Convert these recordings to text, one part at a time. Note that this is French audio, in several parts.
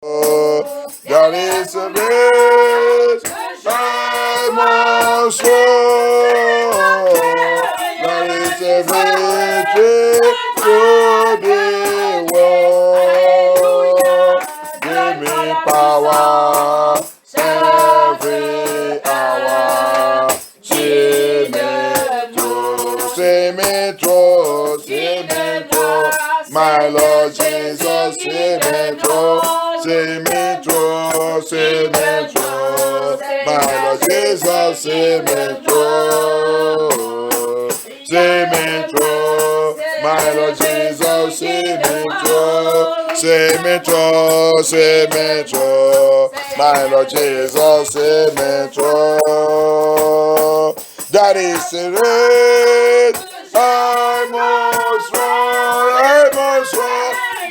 There is a great emotion. There is a victory to be won. Give me power every hour. See me through, my Lord Jesus, see me through, my Lord Jesus, see me through, my Lord Jesus, see me through, my Lord Jesus, see me through. That is the race I must run.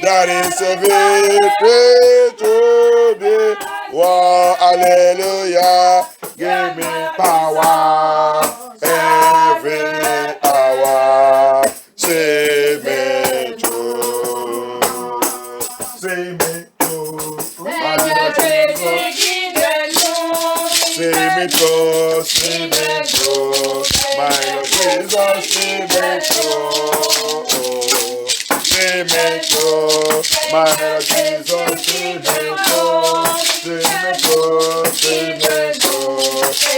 That is a victory to be won. Hallelujah. Give me power every hour. See me through. See me through. See me through. My Lord Jesus, see me through. See me through, my Lord Jesus, see me through,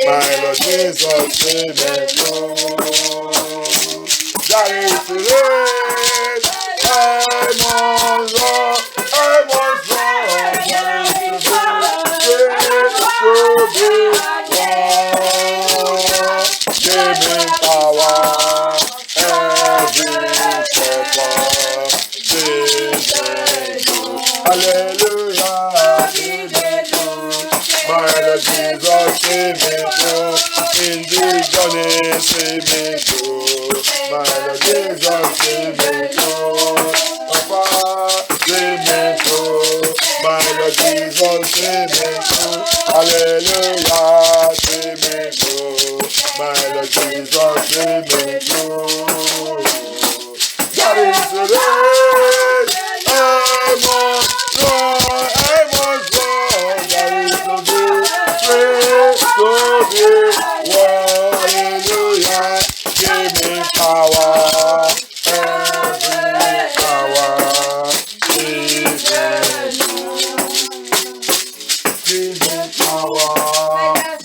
my Lord Jesus, see me through. That is the race I must run, that is the race to be won. Give me power every second. Hallelujah, my Lord Jesus, see me through. In this journey, see me through. My Lord Jesus, see me through. Papa, see me through. My Lord Jesus, see me through. Hallelujah, see me through. My Lord Jesus, see me through. That is the race I must run. That is the victory to be won. Hallelujah. Give me power every hour. Give me power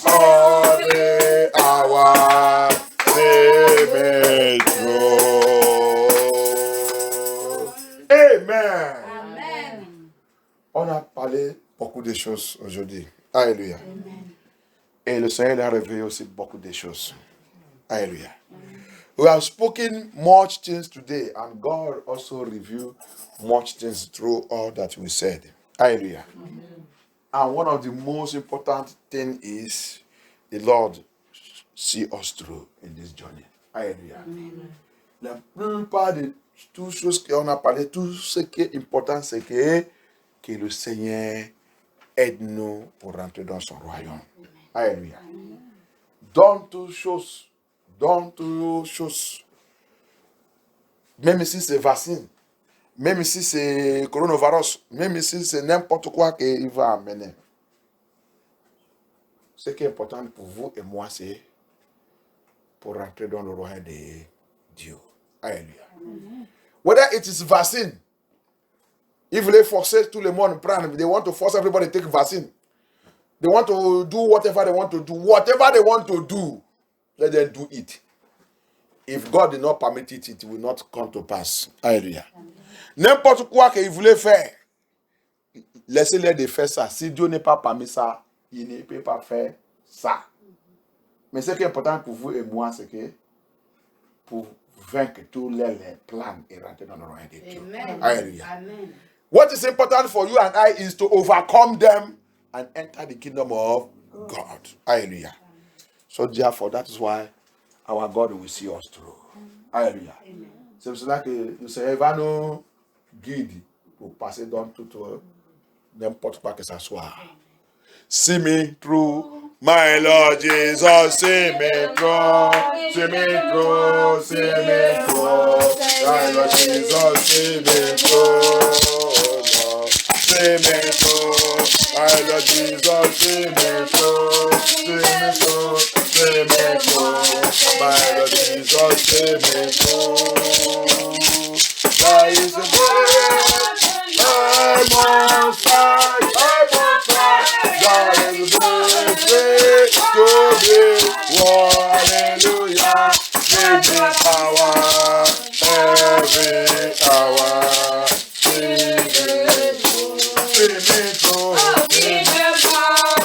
every hour. See me through. Amen. On a parlé beaucoup de choses aujourd'hui. Alléluia. Et le Seigneur a révélé aussi beaucoup de choses. Alléluia. We have spoken much things today, and God also revealed much things through all that we said. Hallelujah. And one of the most important things is the Lord see us through in this journey. Hallelujah. La plupart de toutes choses qu'on a parlé, tout ce qui est important, c'est que le Seigneur aide-nous pour rentrer dans son royaume. Alléluia. Dans toutes choses, même si c'est vaccin, même si c'est coronavirus, même si c'est n'importe quoi qu'il va amener. Ce qui est important pour vous et moi, c'est pour rentrer dans le royaume de Dieu. Alléluia. Whether it is vaccine, if they force tout le monde prendre, they want to force everybody to take vaccine. They want to do whatever they want to do. Whatever they want to do, let them do it. If God did not permit it, it will not come to pass. Alléluia. N'importe quoi qu'ils voulaient faire, laissez-les de faire ça. Si Dieu n'est pas permis ça, il ne peut pas faire ça. Mais ce qui est important pour vous et moi, c'est que pour vaincre tous les plans et rentrer dans le royaume de Dieu. Alléluia. What is important for you and I is to overcome them and enter the kingdom of God. Hallelujah. So therefore, that is why our God will see us through. Hallelujah. C'est pour cela que le Seigneur va nous guider pour passer dans tout n'importe quoi que ça soit. See me through, my Lord Jesus, see me through, see me through, see me through, my Lord Jesus, see me through, see see me through. My Lord Jesus, see me through. See me through, see me through. My Lord Jesus, see me through. There is a way I must fight, There is a way to be one. Hallelujah. Give me power every hour. See me through.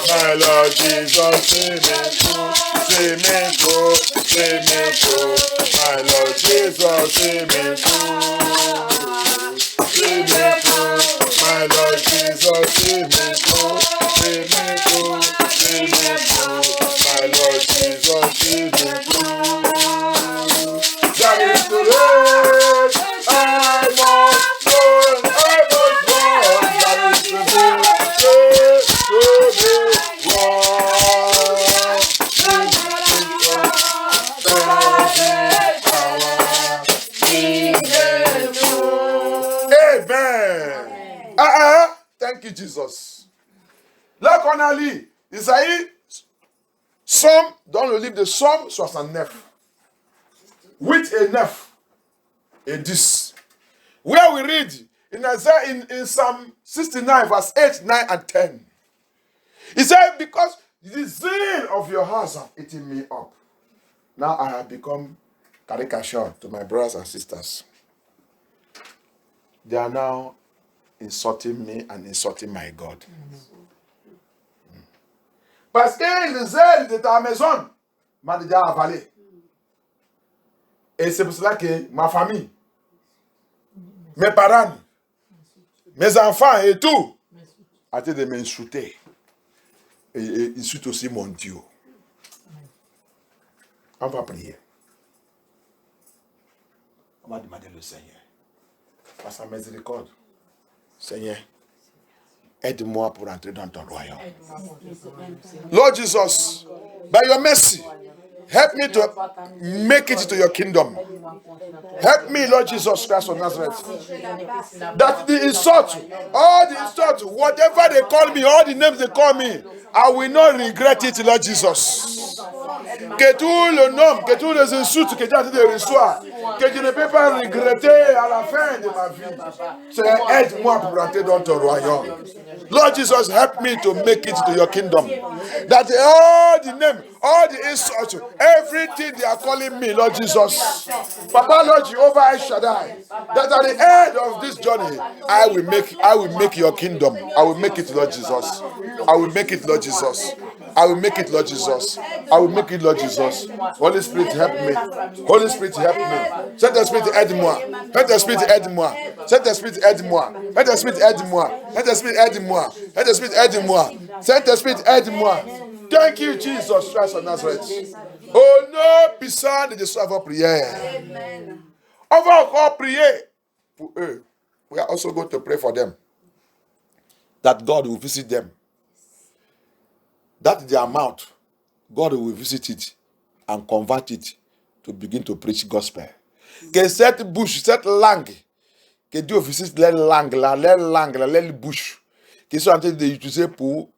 My Lord Jesus, see me through. See me through. See me through. My Lord Jesus, see me through. See me through. My Lord Jesus, see me through. See me through. See me through. My Lord Jesus, see me through. That is the Lord. I must run. That is the Lord. Amen. Thank you, Jesus. Là qu'on a lu, Isaïe, Somme, dans le livre de Somme 69. 8 et 9 et 10. Where we read in Isaiah, in Psalm 69, verse 8, 9, and 10. He said, because the zeal of your house have eaten me up. Now I have become caricature to my brothers and sisters. They are now insulting me and insulting my God. Parce que le zèle de ta maison m'a déjà avalé. Et c'est pour cela que ma famille, mes parents, mes enfants et tout, a été de m'insulter. Et insulte aussi mon Dieu. On va prier. On va demander le Seigneur. Par sa miséricorde. Seigneur, aide-moi pour entrer dans ton royaume. Lord Jesus, by your mercy, help me to make it to your kingdom. Help me, Lord Jesus Christ of Nazareth. That the insult, all the insult, whatever they call me, all the names they call me, I will not regret it, Lord Jesus. Que tout le nom, que tous les insultes que tu as de recevoir, que je ne peux pas regretter à la fin de ma vie. Seigneur, aide-moi pour rentrer dans ton royaume. Lord Jesus, help me to make it to your kingdom. That all the name, all the insults, everything they are calling me, Lord Jesus. Papa, Lord Jehovah El Shaddai, that at the end of this journey, I will make your kingdom. I will make it, Lord Jesus. I will make it, Lord Jesus. I will make it, Lord Jesus. I will make it, Lord Jesus. Holy Spirit, help me. Holy Spirit, help me. Saint Esprit, aide-moi. Saint Esprit, aide-moi. Saint Esprit, aide-moi. Saint Esprit, aide-moi. Saint Esprit, aide-moi. Saint Esprit, aide-moi. Saint Esprit, aide-moi. Thank you, Jesus Christ of Nazareth. Au nom puissant de Jésus, avant prière. On va encore prier pour eux. We are also going to pray for them. That God will visit them. That their mouth, God will visit it and convert it to begin to preach gospel. Que cette bouche, cette langue, que Dieu visite les langues, les bouches, qui sont en train d'utiliser pour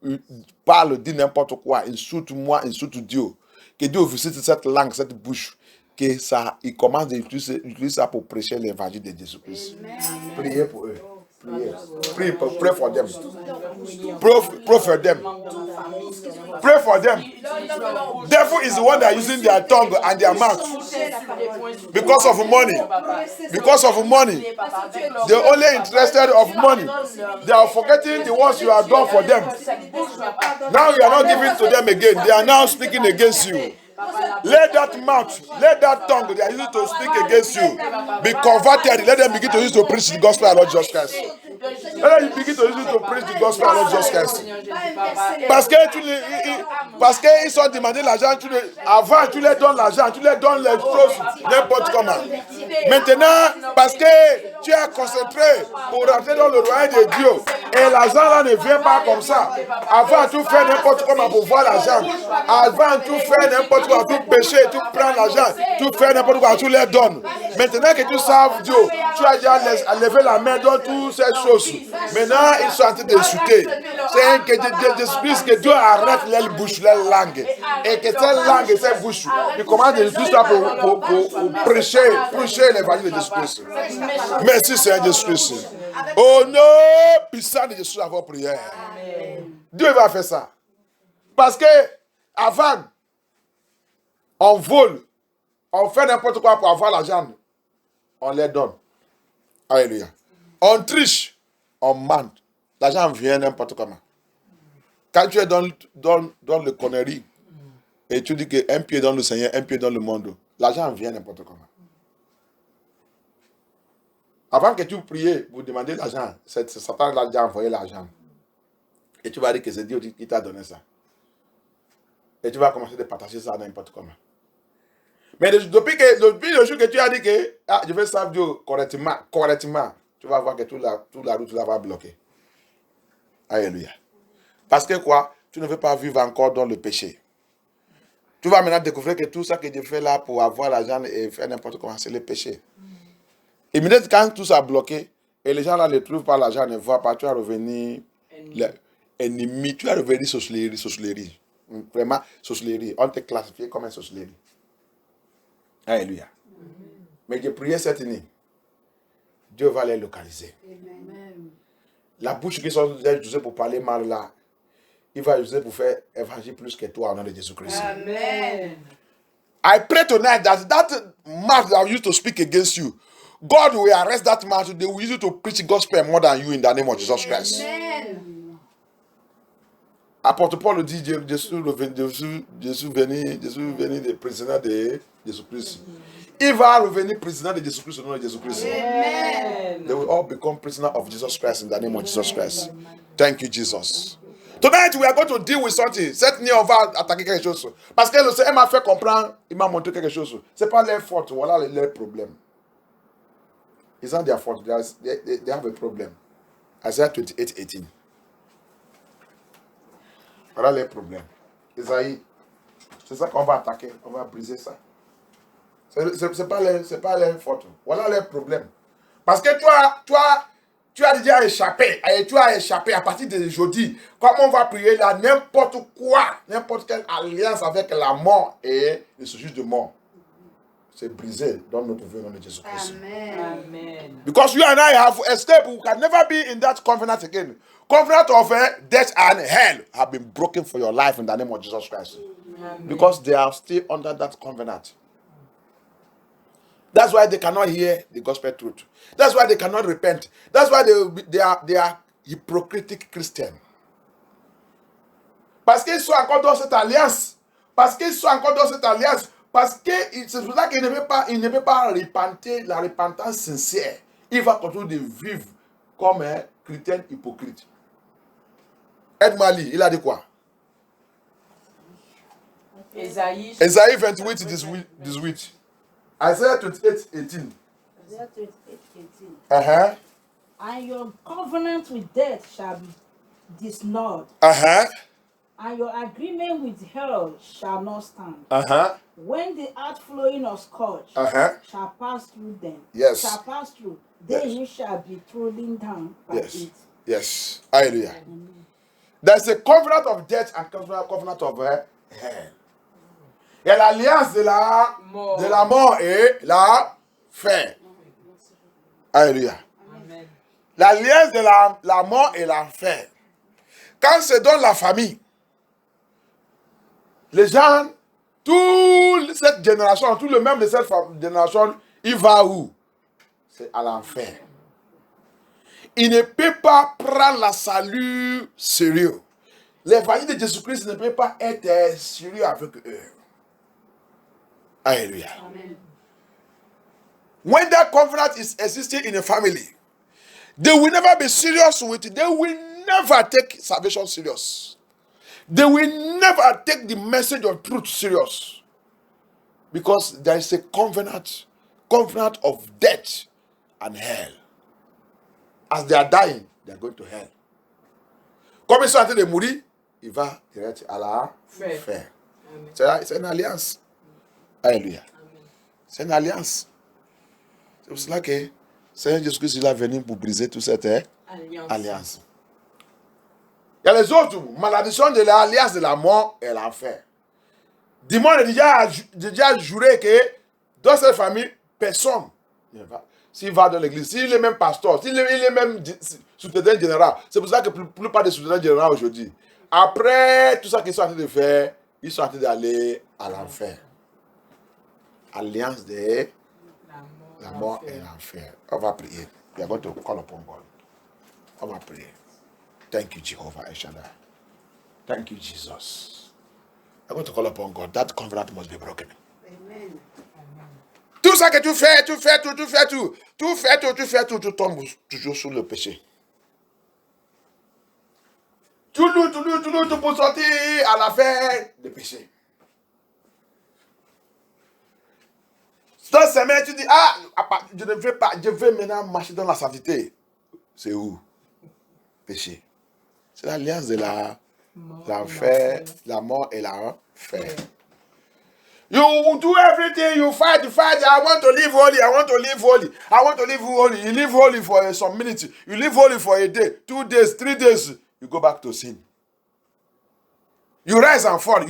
parler, dire n'importe quoi, insulte moi, insulte Dieu. Que Dieu visite cette langue, cette bouche, que ça, il commence à utiliser ça pour prêcher l'évangile de Jésus-Christ. Priez pour eux. Pray for them. Pray for them. Pray for them. Devil is the one that is using their tongue and their mouth because of money. Because of money. They're only interested of money. They are forgetting the ones you have done for them. Now you are not giving to them again. They are now speaking against you. Let that mouth, let that tongue they are using to speak against you be converted. Let them begin to use to preach the gospel of Lord Jesus Christ. Let them begin to use to preach the gospel of Lord Jesus Christ. Parce qu'ils sont demandé l'argent, avant tu leur donnes l'argent, tu leur donnes les choses n'importe comment. Maintenant, parce que Tu es concentré pour rentrer dans le royaume de Dieu. Et l'argent là ne vient pas comme ça. Avant tout faire n'importe comment pour voir l'argent. Avant tout faire n'importe quoi, tout pécher, tout prendre l'argent, tout faire n'importe quoi, tout les donne. Maintenant que tu sais Dieu, tu as déjà levé la main dans toutes ces choses. Maintenant, ils sont en train d'insulter. C'est un que que Dieu arrête les bouches, les langues. Et que cette langue et cette bouche, il commence de tout ça pour prêcher l'évangile de Jésus-Christ. Merci Seigneur Jésus-Christ. Au nom puissant de Jésus, avant prière. Dieu va faire ça. Parce que avant, on vole, on fait n'importe quoi pour avoir l'argent. On les donne. Alléluia. On triche, on ment. L'argent vient n'importe comment. Quand tu es dans le connerie, et tu dis qu'un pied dans le Seigneur, un pied dans le monde, l'argent vient n'importe comment. Avant que tu pries pour demander l'argent, c'est Satan qui a déjà envoyé l'argent. Et tu vas dire que c'est Dieu qui t'a donné ça. Et tu vas commencer à partager ça n'importe comment. Mais depuis le jour que tu as dit que je vais servir Dieu correctement, tu vas voir que toute la route là va bloquer. Alléluia. Parce que quoi? Tu ne veux pas vivre encore dans le péché. Tu vas maintenant découvrir que tout ça que tu fais là pour avoir l'argent et faire n'importe comment, c'est le péché. Et maintenant, quand tout ça a bloqué, et les gens là ne trouvent pas l'argent, ne voient pas, tu vas revenir ennemi, tu vas revenir sorcellerie. Vraiment, sorcellerie. On te classifie comme un sorcellerie. Alléluia. Mais j'ai prié cette nuit. Dieu va les localiser. Amen. La bouche qui sont utilisées pour parler mal là, il va utiliser pour faire évangile plus que toi au nom de Jésus-Christ. Amen. I pray tonight that mouth that used to speak against you, God will arrest that mouth. They will use you to preach gospel more than you in the name of Jesus Christ. Amen. Apôtre Paul le dit, Jésus venu de président de Jésus-Christ. Il va revenir président de Jésus-Christ au nom de Jésus-Christ. Amen. They will all become prisoners of Jesus Christ in the name of Jesus Christ. Thank you, Jesus. Tonight, we are going to deal with something. Cette nuit, on va attaquer quelque chose. Parce que le Seigneur m'a fait comprendre, il m'a montré quelque chose. Ce n'est pas leur faute, voilà leur problème. It's not their fault, they have a problem. Isaiah 28:18. Voilà leur problème. Isaïe, c'est ça qu'on va attaquer, on va briser ça. C'est pas leur faute. Voilà leur problème. Parce que tu as déjà échappé. Tu as échappé à partir de jeudi. Comme on va prier là, n'importe quoi, n'importe quelle alliance avec la mort et le sujet de mort, c'est brisé dans notre vie, dans Jésus-Christ. Amen. Because you and I have escaped, we can never be in that covenant again. Covenant of death and hell have been broken for your life in the name of Jesus Christ. Amen. Because they are still under that covenant. That's why they cannot hear the gospel truth. That's why they cannot repent. That's why they are hypocritic Christians. Parce qu'ils sont encore dans cette alliance. Parce qu'ils sont encore dans cette alliance. Parce que c'est pour ça qu'il ne veut pas repenter la repentance sincère. Il va continuer de vivre comme un chrétien hypocrite. Aide-moi, il a dit quoi? Esaïe 28, 18. Isaiah 28:18. Isaiah 28:18. And your covenant with death shall be dissolved. And your agreement with hell shall not stand. When the outflowing of scourge shall pass through them, then you shall be trodden down by it. Yes. Hallelujah. There's a covenant of death and covenant of hell. Il y a l'alliance de la mort et la fin. Alléluia. L'alliance de la mort et la fin. Quand c'est dans la famille, les gens, toute cette génération, tout le même de cette génération, il va où? C'est à l'enfer. Il ne peut pas prendre la salut sérieux. L'évangile de Jésus-Christ ne peut pas être sérieux avec eux. Hallelujah. Amen. When that covenant is existing in a family, they will never be serious with it. They will never take salvation serious. They will never take the message of truth serious. Because there is a covenant of death and hell. as they are dying, they are going to hell. Comme ils sont en train de mourir, il va direct à la fer. C'est une alliance. Alléluia. C'est une alliance. C'est pour cela que Seigneur Jésus-Christ il est venu pour briser toute cette alliance. Il y a les autres malédictions de l'alliance de la mort et l'enfer. Dis-moi, déjà juré que dans cette famille, personne ne va. S'il va dans l'église, s'il est même pasteur, s'il est même secrétaire général, c'est pour ça que la plupart des secrétaires généraux aujourd'hui, après tout ça qu'ils sont en train de faire, ils sont en train d'aller à l'enfer. Alliance de la mort et l'enfer. On va prier. We are going to call upon God. On va prier. Thank you, Jehovah Shaddai. Thank you, Jesus. I'm going to call upon God. That covenant must be broken. Amen. Tout ça que tu fais, tu tombes toujours sur le péché. Tu luttes pour sortir à la fin du péché. Dans ces mains, tu dis, je veux maintenant marcher dans la sainteté. C'est où? Péché. C'est l'alliance de l'enfer, la mort et l'enfer. You do everything, you fight. I want to live holy. You live holy for some minutes. You live holy for a day, 2 days, 3 days. You go back to sin. You rise and fall.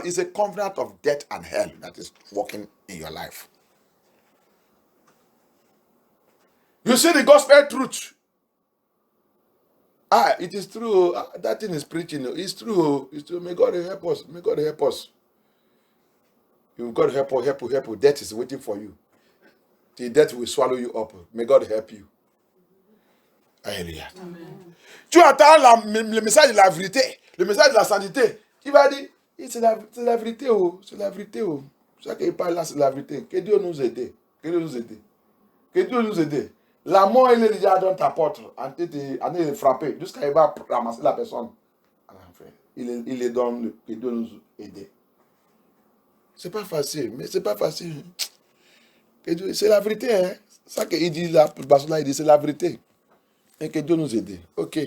It's a covenant of death and hell that is working in your life. You see the gospel truth. It is true. That thing is preaching. It's true. May God help us. You've got to help you. Death is waiting for you. The death will swallow you up. May God help you. Alléluia. Tu entends le message de la vérité, le message de la sainteté. Tu vas dire, c'est la vérité. C'est la vérité. C'est ça qu'il parle là, c'est la vérité. Que Dieu nous aide. La mort, il est déjà dans ta porte, en train de frapper, jusqu'à il va ramasser la personne. Il est dans que Dieu nous aide. C'est pas facile, mais c'est pas facile. C'est la vérité, hein. C'est ça qu'il dit là, il dit, c'est la vérité. Et que Dieu nous aide. Ok.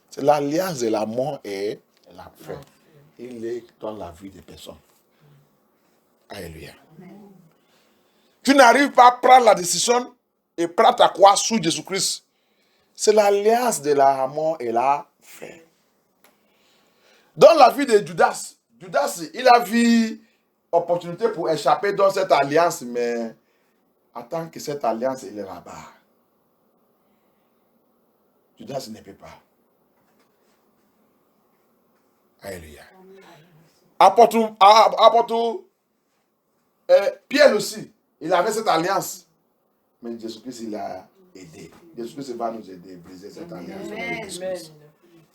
C'est l'alliance de la mort et la fin. Il est dans la vie des personnes. Alléluia. Tu n'arrives pas à prendre la décision et prendre ta croix sous Jésus-Christ. C'est l'alliance de la mort et la fin. Dans la vie de Judas, il a vu opportunité pour échapper dans cette alliance, mais attends que cette alliance il est là-bas. Judas ne peut pas. Alléluia. Apôtre Pierre aussi, il avait cette alliance. Mais Jésus-Christ, il a aidé. Jésus-Christ va nous aider à briser cette alliance. Amen.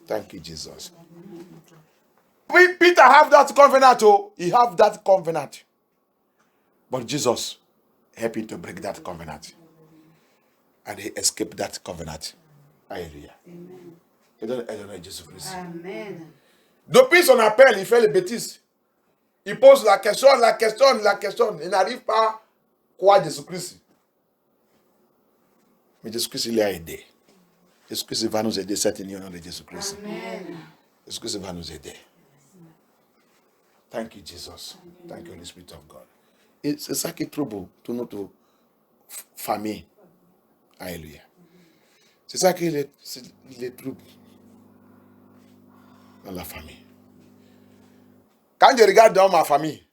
Thank you, Jesus. Peter have that covenant. He have that covenant. But Jesus helped him to break that covenant. And he escaped that covenant. Alléluia. Amen. Jésus-Christ. Amen. Depuis son appel, il fait les bêtises. Il pose la question. Il n'arrive pas à croire Jésus-Christ. Mais Jésus-Christ, il l'a aidé. Jésus-Christ va nous aider cette union de Jésus-Christ. Amen. Jésus-Christ va nous aider. Thank you, Jesus. Thank you, Holy Spirit of God. Et c'est ça qui trouble toute notre famille. Alléluia. C'est ça qui les trouble dans la famille. Quand je regarde dans ma famille,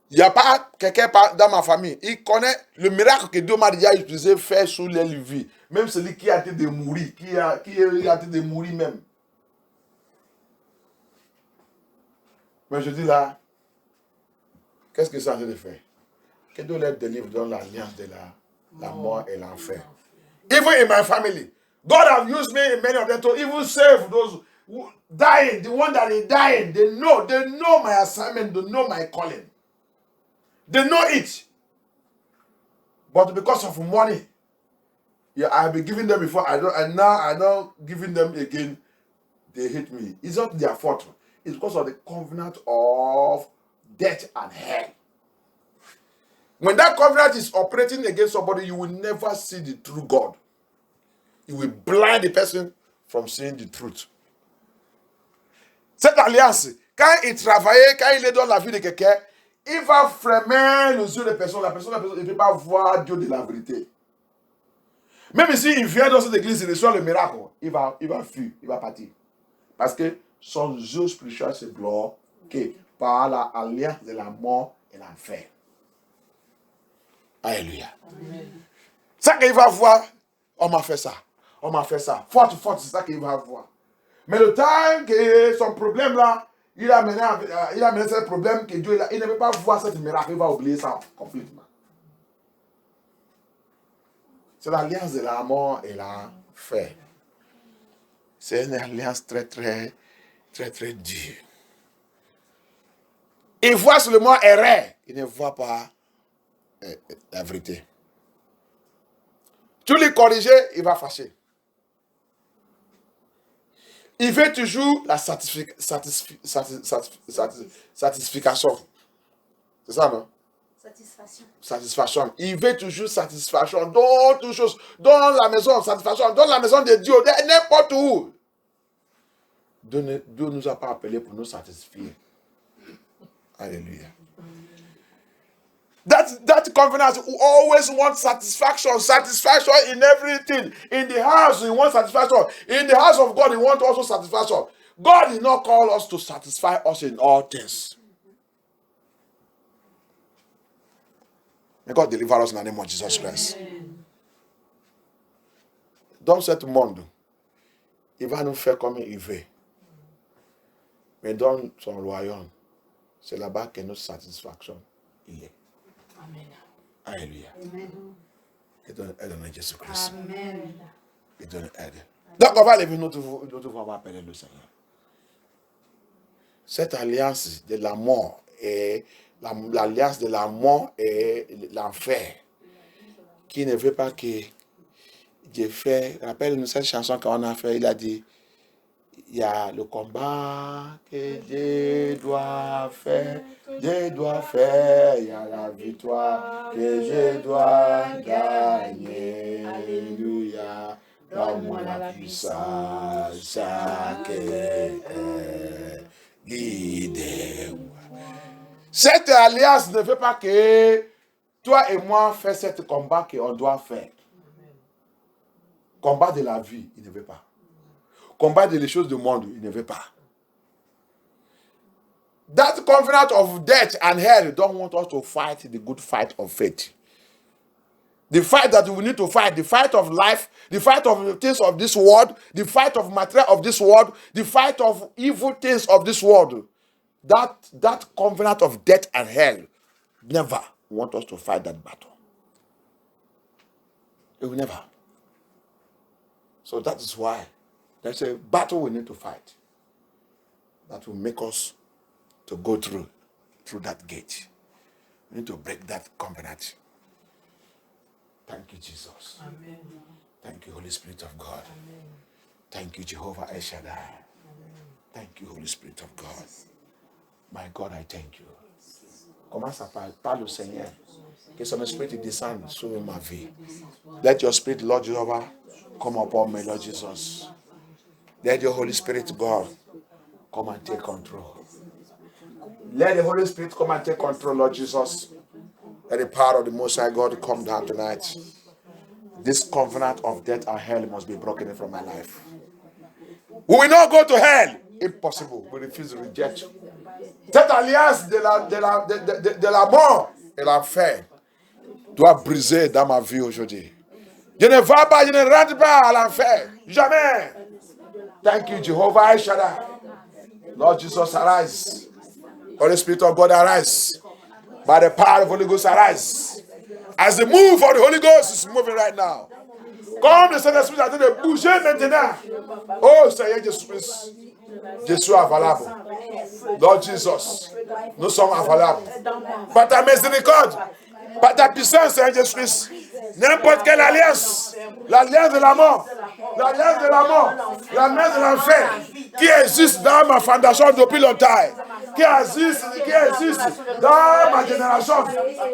il n'y a pas quelqu'un dans ma famille. Il connaît le miracle que Dieu m'a déjà utilisé faire sur les vies. Même celui qui a été de mourir, qui a été de mourir même. Mais je dis là, qu'est-ce que ça veut faire? Que Dieu les délivre dans l'alliance de la mort et l'enfer. Even in my family, God have used me in many of them to even save those who dying, the one that is dying. They know my assignment, they know my calling. They know it. But because of money, I've been giving them before, I don't giving them again. They hate me. It's not their fault. It's because of the covenant of death and hell. When that covenant is operating against somebody, you will never see the true God. It will blind the person from seeing the truth. Cette alliance, quand il travaillait, quand il est dans la vie de quelqu'un, il va fermer les yeux de personne. La personne ne peut pas voir Dieu de la vérité. Même si il vient dans cette église, il reçoit le miracle, il va fuir, il va partir. Parce que son yeux spirituel se bloqué par l'alliance de la mort et l'enfer. Alléluia. Ça qu'il va voir, on m'a fait ça. On m'a fait ça. Forte, c'est ça qu'il va voir. Mais le temps que son problème là, il a mené ce problème que Dieu, il ne veut pas voir ce miracle, il va oublier ça complètement. C'est l'alliance de la mort et l'enfer. C'est une alliance très dure. Il voit seulement errer, il ne voit pas la vérité. Tu lui corriger, il va fâcher. Il veut toujours la satisfaction. C'est ça, non? Satisfaction. Il veut toujours satisfaction dans toutes choses. Dans la maison, satisfaction. Dans la maison de Dieu, n'importe où. Dieu ne nous a pas appelés pour nous satisfier. Alléluia. That covenant always wants satisfaction in everything. In the house, he wants satisfaction. In the house of God, he wants also satisfaction. God did not call us to satisfy us in all things. May God deliver us in the name of Jesus Christ. Dans ce monde, il va nous faire comme il veut. Mais dans son royaume, c'est là-bas que notre satisfaction il est. Amen. Alléluia. Amen. Et donne aide à Jésus-Christ. Amen. Et donne aide. Donc on va lever notre voix, on va appeler le Seigneur. Cette alliance de la mort et l'alliance de la mort et l'enfer qui ne veut pas que Dieu fait. Rappelle-nous cette chanson qu'on a fait, il a dit il y a le combat que Dieu doit faire, il y a la victoire que je dois gagner. Alléluia. Donne-moi la puissance guidez-moi. Cette alliance ne veut pas que toi et moi fassions ce combat qu'on doit faire. Combat de la vie, il ne veut pas. Combat des choses du monde, il ne veut pas. That covenant of death and hell don't want us to fight the good fight of faith. The fight that we need to fight, the fight of life, the fight of the things of this world, the fight of material of this world, the fight of evil things of this world. That covenant of death and hell never want us to fight that battle. It will never. So that is why there's a battle we need to fight that will make us to go through that gate. We need to break that covenant. Thank you, Jesus. Amen. Thank you, Holy Spirit of God. Amen. Thank you, Jehovah El Shaddai. Amen. Thank you, Holy Spirit of God. My God, I thank you. Commence à parler au Seigneur. Que son esprit descende sur ma vie. Let your spirit, Lord Jehovah, come upon me, Lord Jesus. Let your Holy Spirit, God, come and take control. Let the Holy Spirit come and take control, Lord Jesus. Let the power of the Most High God come down tonight. This covenant of death and hell must be broken from my life. We will not go to hell. Impossible. We refuse to reject. Cette alliance de la mort et l'enfer doit briser dans ma vie aujourd'hui. Je ne vais pas, je ne rentre pas à l'enfer. Jamais. Thank you, Jehovah El Shaddai. Lord Jesus, arise. Holy Spirit of God, arise. By the power of the Holy Ghost, arise. As the move of the Holy Ghost is moving right now. Comme le Saint-Esprit est en train de bouger maintenant. Oh Seigneur Jésus-Christ. Je suis available. Lord Jesus, nous sommes avalables. Par ta miséricorde, par ta puissance, Seigneur Jésus-Christ. N'importe quelle alliance, l'alliance de la mort, l'alliance de la mort, l'alliance de l'enfer, qui existe dans ma fondation depuis longtemps, qui existe dans ma génération.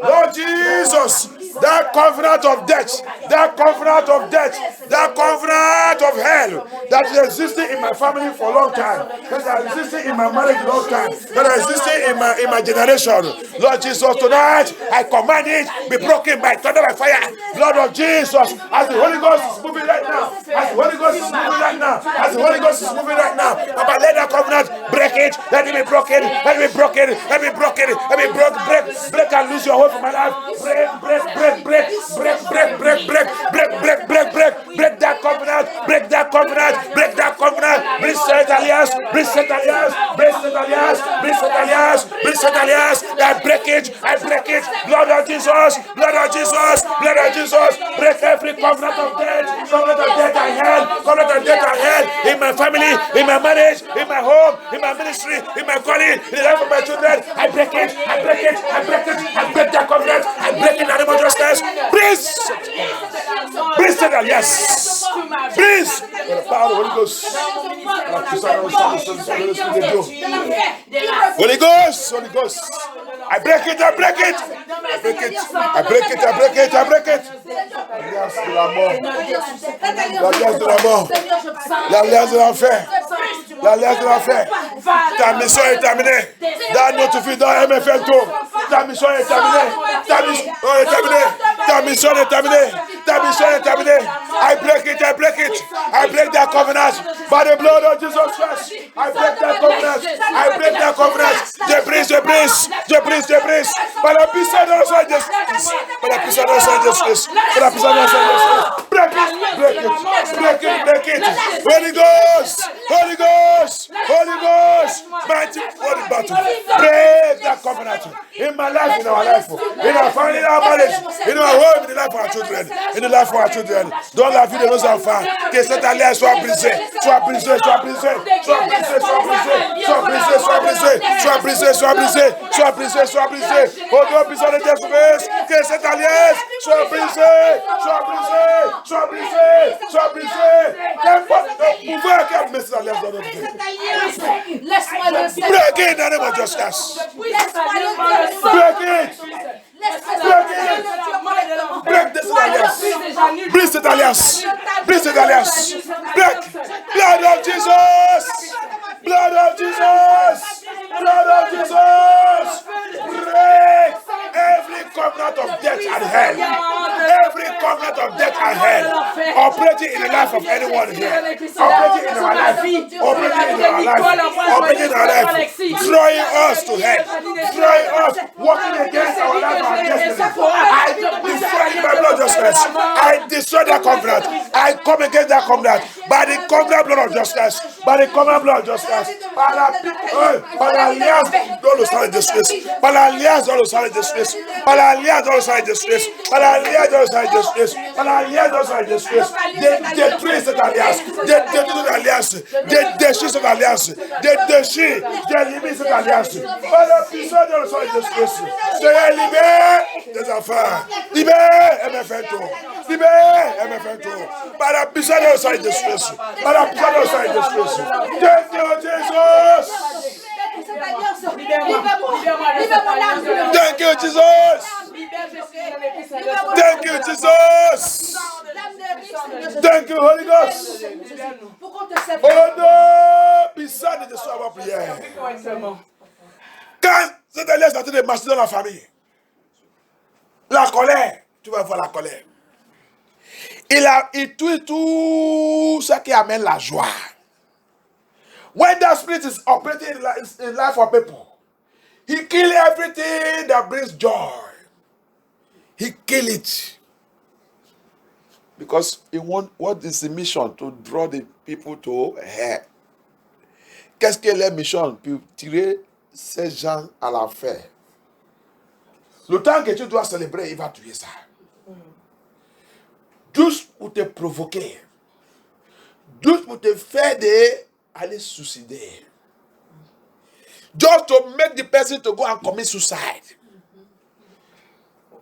Lord Jesus, That covenant of death, that covenant of death, that covenant of hell that is existing in my family for a long time, that is existing in my marriage for a long time, that is existing in my generation. Lord Jesus, tonight I command it be broken by thunder, by fire. Blood of Jesus, as the Holy Ghost is moving right now, as the Holy Ghost is moving right now, as the Holy Ghost is moving right now. Papa, let that covenant break it, let it be broken, let it be broken, let it be broken, let it be broken, break and lose your hold from my life. Break that covenant, break that covenant, break that covenant. Bring Saint Elias, bring Saint Elias, bring Saint Elias, bring Saint Elias, bring Saint Elias. I break it, I break it. Blood of Jesus, blood of Jesus, blood of Jesus. Break every covenant of death and hell, covenant of death and hell in my family, in my marriage, in my home, in my ministry, in my calling, in the life of my children. I break it, I break it, I break it, I break that covenant, I break it in the name of justice. Please, please say that, yes. Please, by the power of the Holy Ghost. Holy Ghost, Holy Ghost. I break it, I break it. I break it, I break it, I break it, I break it. L'alliance de la mort. L'alliance de la mort. L'alliance de l'enfer. L'alliance de l'enfer. Ta mission est terminée. Dans notre vie, dans MFM Tour. Ta mission est terminée. Ta mission est terminée. Ta mission est terminée. Ta mission est terminée. I break it, I break it. I break that covenant by the blood of Jesus Christ. I break that covenant. I break that covenant. Je brise, je brise, je brise, je brise. Par la puissance de notre Jésus Christ. Par la puissance de notre Jésus Christ. Par la puissance de notre Jésus Christ. Break it, break it, break it, break it. Holy Ghost, Holy Ghost, Holy Ghost. Mighty Holy battle. Break that covenant in my life, in our life, in our family, in our marriage, in our home, in the life of our children, in the life of our children. Dans la vie de nos enfants, que cette alliance soit brisée, soit brisée, soit brisée, soit brisée, soit brisée, soit brisée, soit brisée, soit brisée, soit brisée, soit brisée, soit brisée. Au nom puissant de Jésus-Christ, que cette alliance soit brisée, soit brisée, soit brisée, soit brisée. N'importe quel pouvoir qui a mis cette alliance dans notre vie. Break it in the name of justice. Break it. Break this alliance. Break this alliance. Break this alliance. Break. Blood of Jesus. Blood of Jesus. Blood of Jesus. Break every covenant of death and hell. Every covenant of death and hell operating in the life of anyone here. Operating in our life. Operating in our life. Operating in our life. Drawing us to hell. Drawing us. Working against our life. I destroy my blood justice. I destroy that covenant. I come against that covenant by the covenant blood of justice. By the covenant blood of justice. Par l'alliance dans le sang de justice. Par l'alliance dans le sang de justice. Par l'alliance dans le sang de justice. Par l'alliance dans le sang de justice. Par l'alliance dans le sang de justice. Détruis cette alliance. Détruis cette alliance. Déchire cette alliance. Déchire. D'éliminer cette alliance. Par la puissance dans le sang de justice. Soyez libérés des enfants. Libérez MFM Tour. Libérez MFM Tour. Par la puissance dans le sang de justice. Par la puissance dans le sang de justice. Thank you, Jesus. Thank you, Jesus. Thank you, Holy Ghost. Oh non, puissant de soi ma prière. Quand cette alliance est en train de marcher dans la famille, la colère, tu vas voir la colère. Il tue tout ce qui amène la joie. When that spirit is operating in life of people, he kills everything that brings joy. He kills it. Because he wants, what is the mission? To draw the people to hell. Qu'est-ce que la mission? Pour tirer ces gens à l'enfer. Le temps que tu dois célébrer, il va tuer ça. Juste pour te provoquer. Juste pour te faire aller suicider. Just to make the person to go and commit suicide.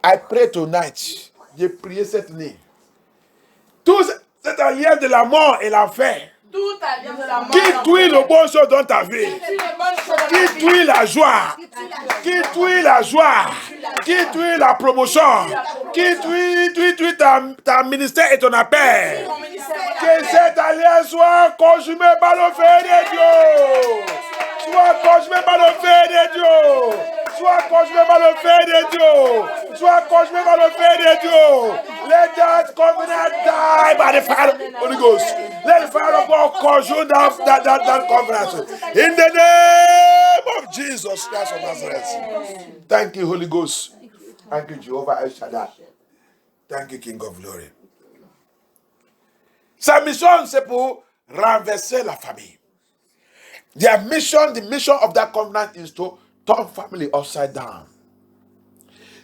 I pray tonight. J'ai prié cette nuit. Toute cette alliance de la mort et l'enfer Toute alliance de la mort. Qui touille le bon chose dans ta vie. Qui touille la joie. Qui touille la joie. Qui touille la promotion. Qui touille ta ministère et ton appel. Que cette alliance soit consumée par le feu de Dieu. Soit consumée par le feu de Dieu. Soit consumée par le feu de Dieu. Soit consumée par le feu de Dieu. Let that covenant die by the fire of the Holy Ghost. Let the fire of God consume that covenant. In the name of Jesus Christ of Nazareth. Thank you, Holy Ghost. Thank you, Jehovah El Shaddai. Thank you, King of Glory. Sa mission, c'est pour renverser la famille. Their mission, the mission of that covenant is to turn family upside down.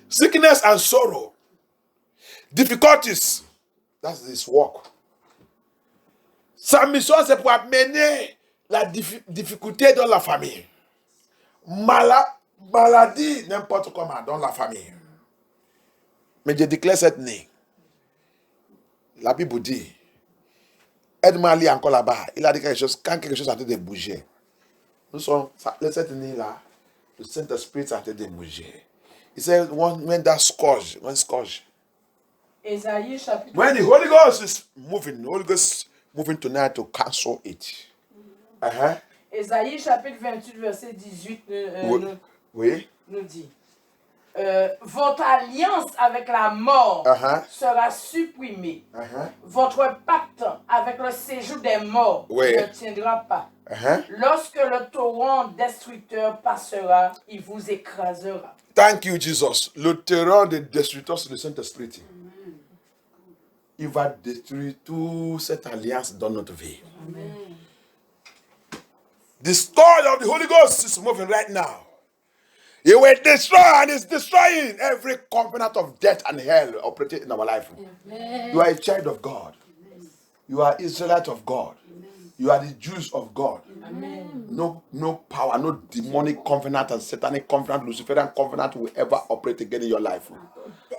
Sickness and sorrow, difficulties, that's this work. Sa mission, c'est pour amener la difficulté dans la famille. Maladie, n'importe comment, dans la famille. Mais je déclare cette nuit. La Bible dit, aide-moi à lire encore là-bas. Il a dit quelque chose, quand quelque chose a été de bouger. Nous sommes, cette nuit-là, le Saint-Esprit a été de bouger. He said, when that scourge, Ésaïe chapitre. when the Holy Ghost is moving, the Holy Ghost is moving tonight to cancel it. Ésaïe chapitre 28, verset 18 Oui. nous dit. Votre alliance avec la mort sera supprimée. Votre pacte avec le séjour des morts ne tiendra pas. Lorsque le torrent destructeur passera, il vous écrasera. Thank you, Jesus. Le torrent de destructeur, c'est le Saint-Esprit. Il va détruire toute cette alliance dans notre vie. Amen. The story of the Holy Ghost is moving right now. He will destroy and is destroying every covenant of death and hell operating in our life. Amen. You are a child of God. Amen. You are Israelite of God. Amen. You are the Jews of God. Amen. No power, no demonic covenant and satanic covenant, Luciferian covenant will ever operate again in your life.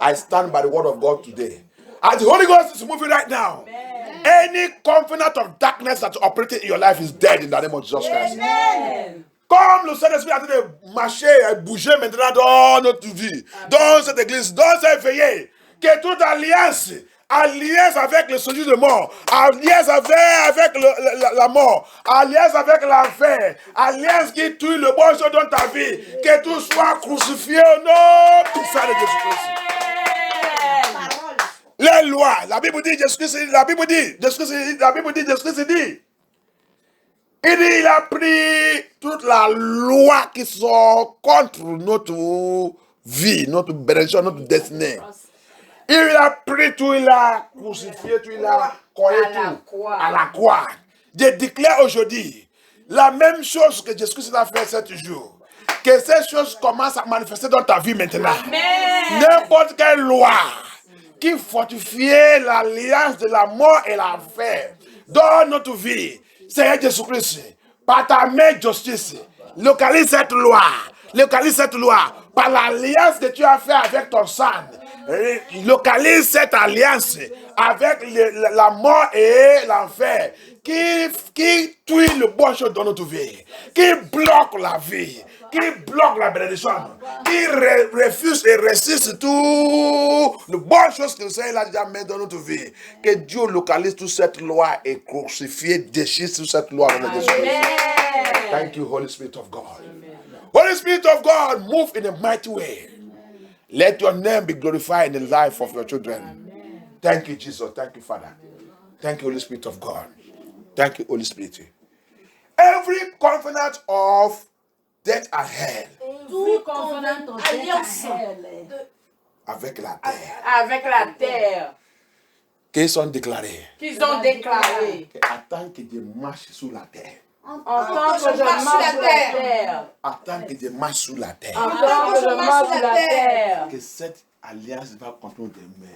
I stand by the word of God today. As the Holy Ghost is moving right now, amen, any covenant of darkness that's operating in your life is dead in the name of Jesus Christ. Amen. Comme le Saint-Esprit a dit de marcher et bouger maintenant dans notre vie, dans cette église, dans cette veillée, que toute alliance avec le séjour de mort, alliance avec la mort, alliance avec l'enfer, alliance qui tue le bon chose dans ta vie, que tout soit crucifié au nom puissant de Jésus-Christ. Les lois, la Bible dit, Jésus-Christ dit, il a pris toute la loi qui sont contre notre vie, notre bénédiction, notre destinée. Il a pris tout, il a crucifié tout, il a collé tout à la croix. Je déclare aujourd'hui la même chose que Jésus-Christ a fait 7 jours. Que ces choses commencent à manifester dans ta vie maintenant. Amen. N'importe quelle loi qui fortifiait l'alliance de la mort et l'enfer dans notre vie, Seigneur Jésus-Christ, par ta main de justice, localise cette loi par l'alliance que tu as fait avec ton sang. Localise cette alliance avec la mort et l'enfer qui tue le bon chose dans notre vie, qui bloque la vie, qui bloque la bénédiction, qui refuse et résiste tout le bon chose que le Seigneur a déjà mis dans notre vie. Que Dieu localise toute cette loi et crucifie, déchire toute cette loi dans notre vie. Thank you, Holy Spirit of God. Amen. Holy Spirit of God, move in a mighty way. Amen. Let your name be glorified in the life of your children. Amen. Thank you, Jesus. Thank you, Father. Thank you, Holy Spirit of God. Thank you, Holy Spirit. Every covenant of death and hell. Tout covenant of death and hell. Avec la terre. Avec la terre. Qu'ils sont déclarés. Qu'ils ont déclaré. Attends que je marche sur la terre. En tant que je marche sur la terre. Attends que je marche sur la terre. En tant que je marche sur la terre. Que cette alliance va continuer de me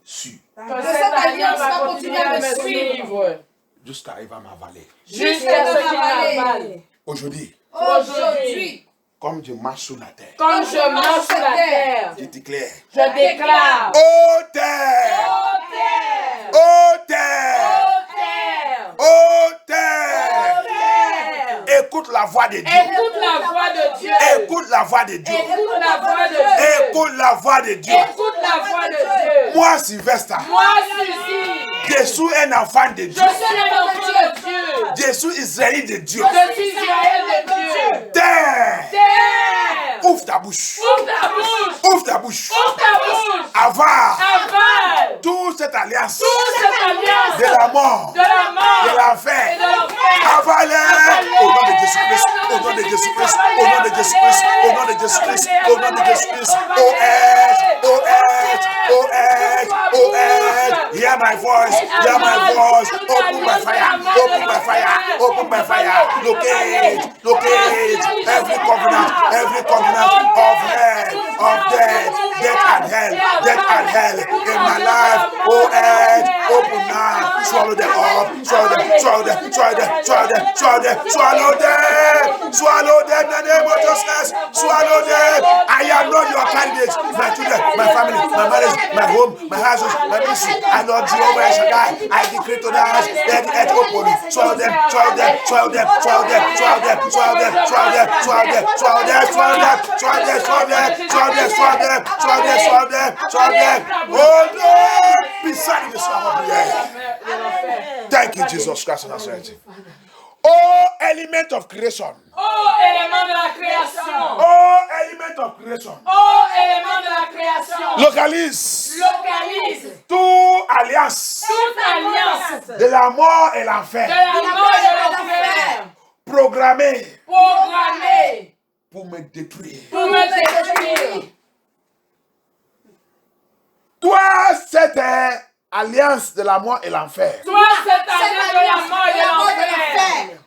suivre. Que cette alliance va continuer à me suivre. Jusqu'à il va m'avaler. Jusqu'à ce qu'il m'avale. Aujourd'hui. Comme je marche sur la terre. Comme je marche sur la terre. Je déclare. Je déclare. Ô terre. Ô terre. Ô terre. Ô terre. Ô Écoute la voix de Dieu. Écoute la voix de Dieu. Écoute la voix de Dieu. Écoute la voix de Dieu. Écoute la voix de Dieu. Écoute la voix de Dieu. Moi, Sylvestre, Moi, Suzy, je suis un enfant de je Dieu. suis un enfant de Dieu. Je suis Israël de Dieu. Je suis Israël de Dieu. Terre, Terre, ouvre ta bouche. ouvre ta bouche. Ouvre ta bouche. Ouvre ta bouche. Avale Avale toute cette alliance toute cette alliance de la mort, de la mort de l'enfer. et de l'enfer. Avale au nom de Jésus-Christ, au nom de Jésus-Christ, au nom de Jésus-Christ, au nom de Jésus-Christ, au nom de Jésus-Christ. Oh edge, oh edge, oh edge, oh edge. Hear my voice, hear my voice. Open my fire, open my fire, open my fire. Locate, locate every covenant of hell, of death, death and hell in my life. Oh edge, open now. Swallow them up, swallow them, swallow them, swallow them, swallow them, swallow them, swallow them, swallow them in the name of Jesus. Swallow them. I am not your candidate. My children, my family, my marriage, my home, my houses, my ministry. I Lord Jehovah El Shaddai. I decree tonight, let the earth open. Swallow them, swallow them, swallow them, swallow them, swallow them, swallow them, swallow them, swallow them, swallow them, swallow them, swallow them, swallow them, swallow them, swallow them, swallow them, swallow them, swallow them. Oh no! Beside the swallow of the air. Thank you, Jesus Christ of Nazareth. Oh, element of creation. Oh, élément de la création. Oh, element of creation. Oh, élément de la création. Localise Localise toute alliance toute alliance de la mort et de l'enfer la mort et de l'enfer programmée programmée pour me détruire. pour me détruire. Toi, cette alliance de la mort et l'enfer Toi, cette alliance de la mort et de l'enfer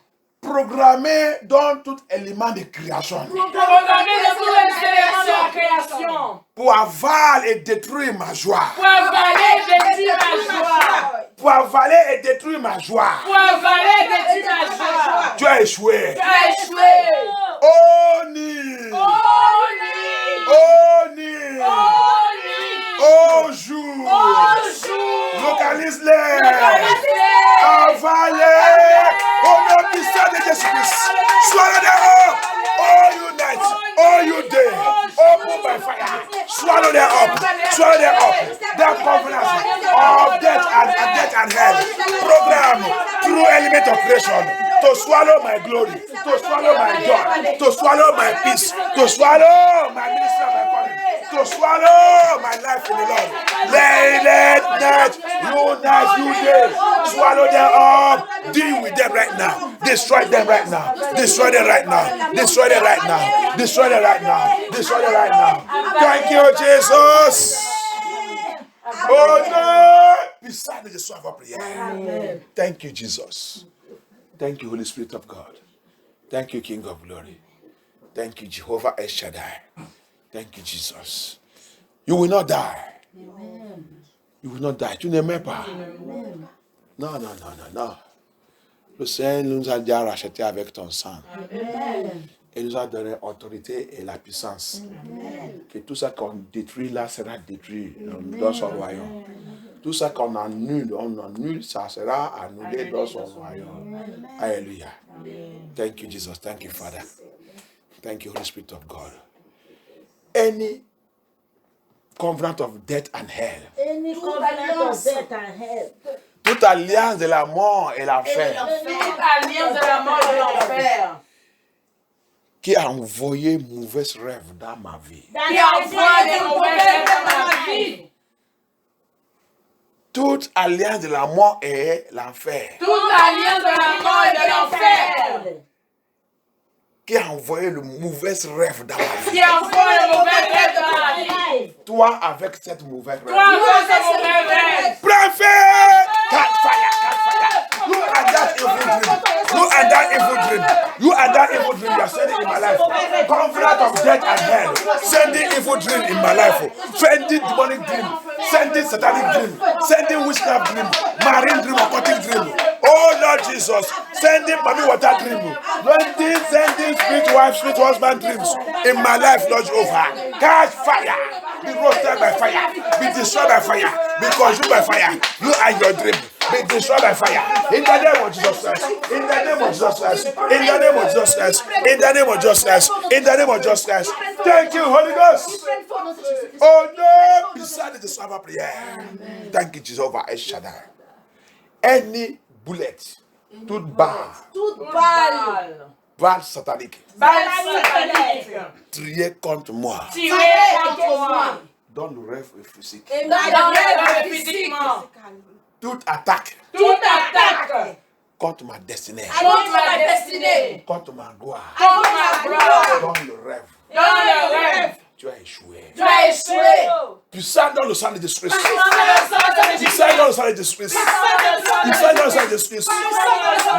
programmée dans tout élément de création programmée de tous les éléments de la création pour avaler et détruire ma joie. pour avaler et détruire ma joie. Pour avaler et détruire ma joie. Pour avaler et détruire ma joie. Tu as échoué. Tu as échoué. Oh ni. Oh nuit. Oh ni. Oh nuit. Oh jour. Oh jour. Localise-les. Localise-les. Avalez. Au nom puissant de Jésus-Christ. Swallow them up. All you nights. All you day. Open by fire. Swallow them up. Swallow them up. That covenant of death and hell. Program through element of creation to swallow my glory, to swallow my joy, to swallow my peace, to swallow my ministry and my calling, to swallow my life in the Lord. Late night, you day, swallow them up. Deal with them right now. Destroy them right now. Destroy them right now. Destroy them right now. Destroy them right now. Destroy them right now. Thank you, Jesus. Oh no! Beside the soul of our prayer. Thank you, Jesus. Thank you, Holy Spirit of God. Thank you, King of Glory. Thank you, Jehovah El Shaddai. Thank you, Jesus. You will not die. You will not die. Tu ne meurs pas. Non. Le Seigneur nous a déjà racheté avec ton sang. Et nous a donné l'autorité et la puissance. Que tout ça qu'on détruit là sera détruit dans son royaume. Tout ça qu'on annule, ça sera annulé dans son royaume. Alléluia. Thank you, Jesus. Thank you, Father. Thank you, Holy Spirit of God. Any covenant of death and hell. Any covenant of death and hell. Toute alliance de la mort et l'enfer. Toute alliance de la mort et de l'enfer. Qui a envoyé mauvais rêves dans ma vie. Qui envoie des mauvais rêves dans ma vie. Toute alliance de la mort et l'enfer. Toute alliance de la mort et de l'enfer. Qui a envoyé le mauvais rêve dans ma vie. Qui envoie le mauvais rêve dans ma vie. Toi avec cette mauvaise rêve. Toi avec ce mauvais rêve. Prends feu! Catch fire! You and that evil dream. You and that evil dream. You and that evil dream you are sending in my life. Covenant of death and hell. Sending evil dream in my life. Sending demonic dream. Sending satanic dream. Sending witchcraft dream. Marine dream, aquatic dream. Oh Lord Jesus. Sending mommy water dream. Sending spirit wife, spirit husband dreams in my life, Lord Jehovah. Catch fire. Be roasted by fire. Be destroyed by fire. Be consumed by fire. You and your dream. be destroyed by fire. In the name of Jesus Christ. In the name of Jesus Christ. In the name of Jesus Christ. In the name of Jesus Christ. In the name of Jesus Christ. Thank you, Holy Ghost. Oh no, beside the server prayer. Thank you, Jehovah El Shaddai. Any bullet, toute balle, balle satanique, triée contre moi, dans le rêve physique, toute attaque contre ma destinée, contre ma gloire, dans le rêve. Tu as échoué. Puissant dans le sang de Jésus-Christ. Puissant dans le sang de Jésus-Christ. Puissant dans le sang de Jésus-Christ.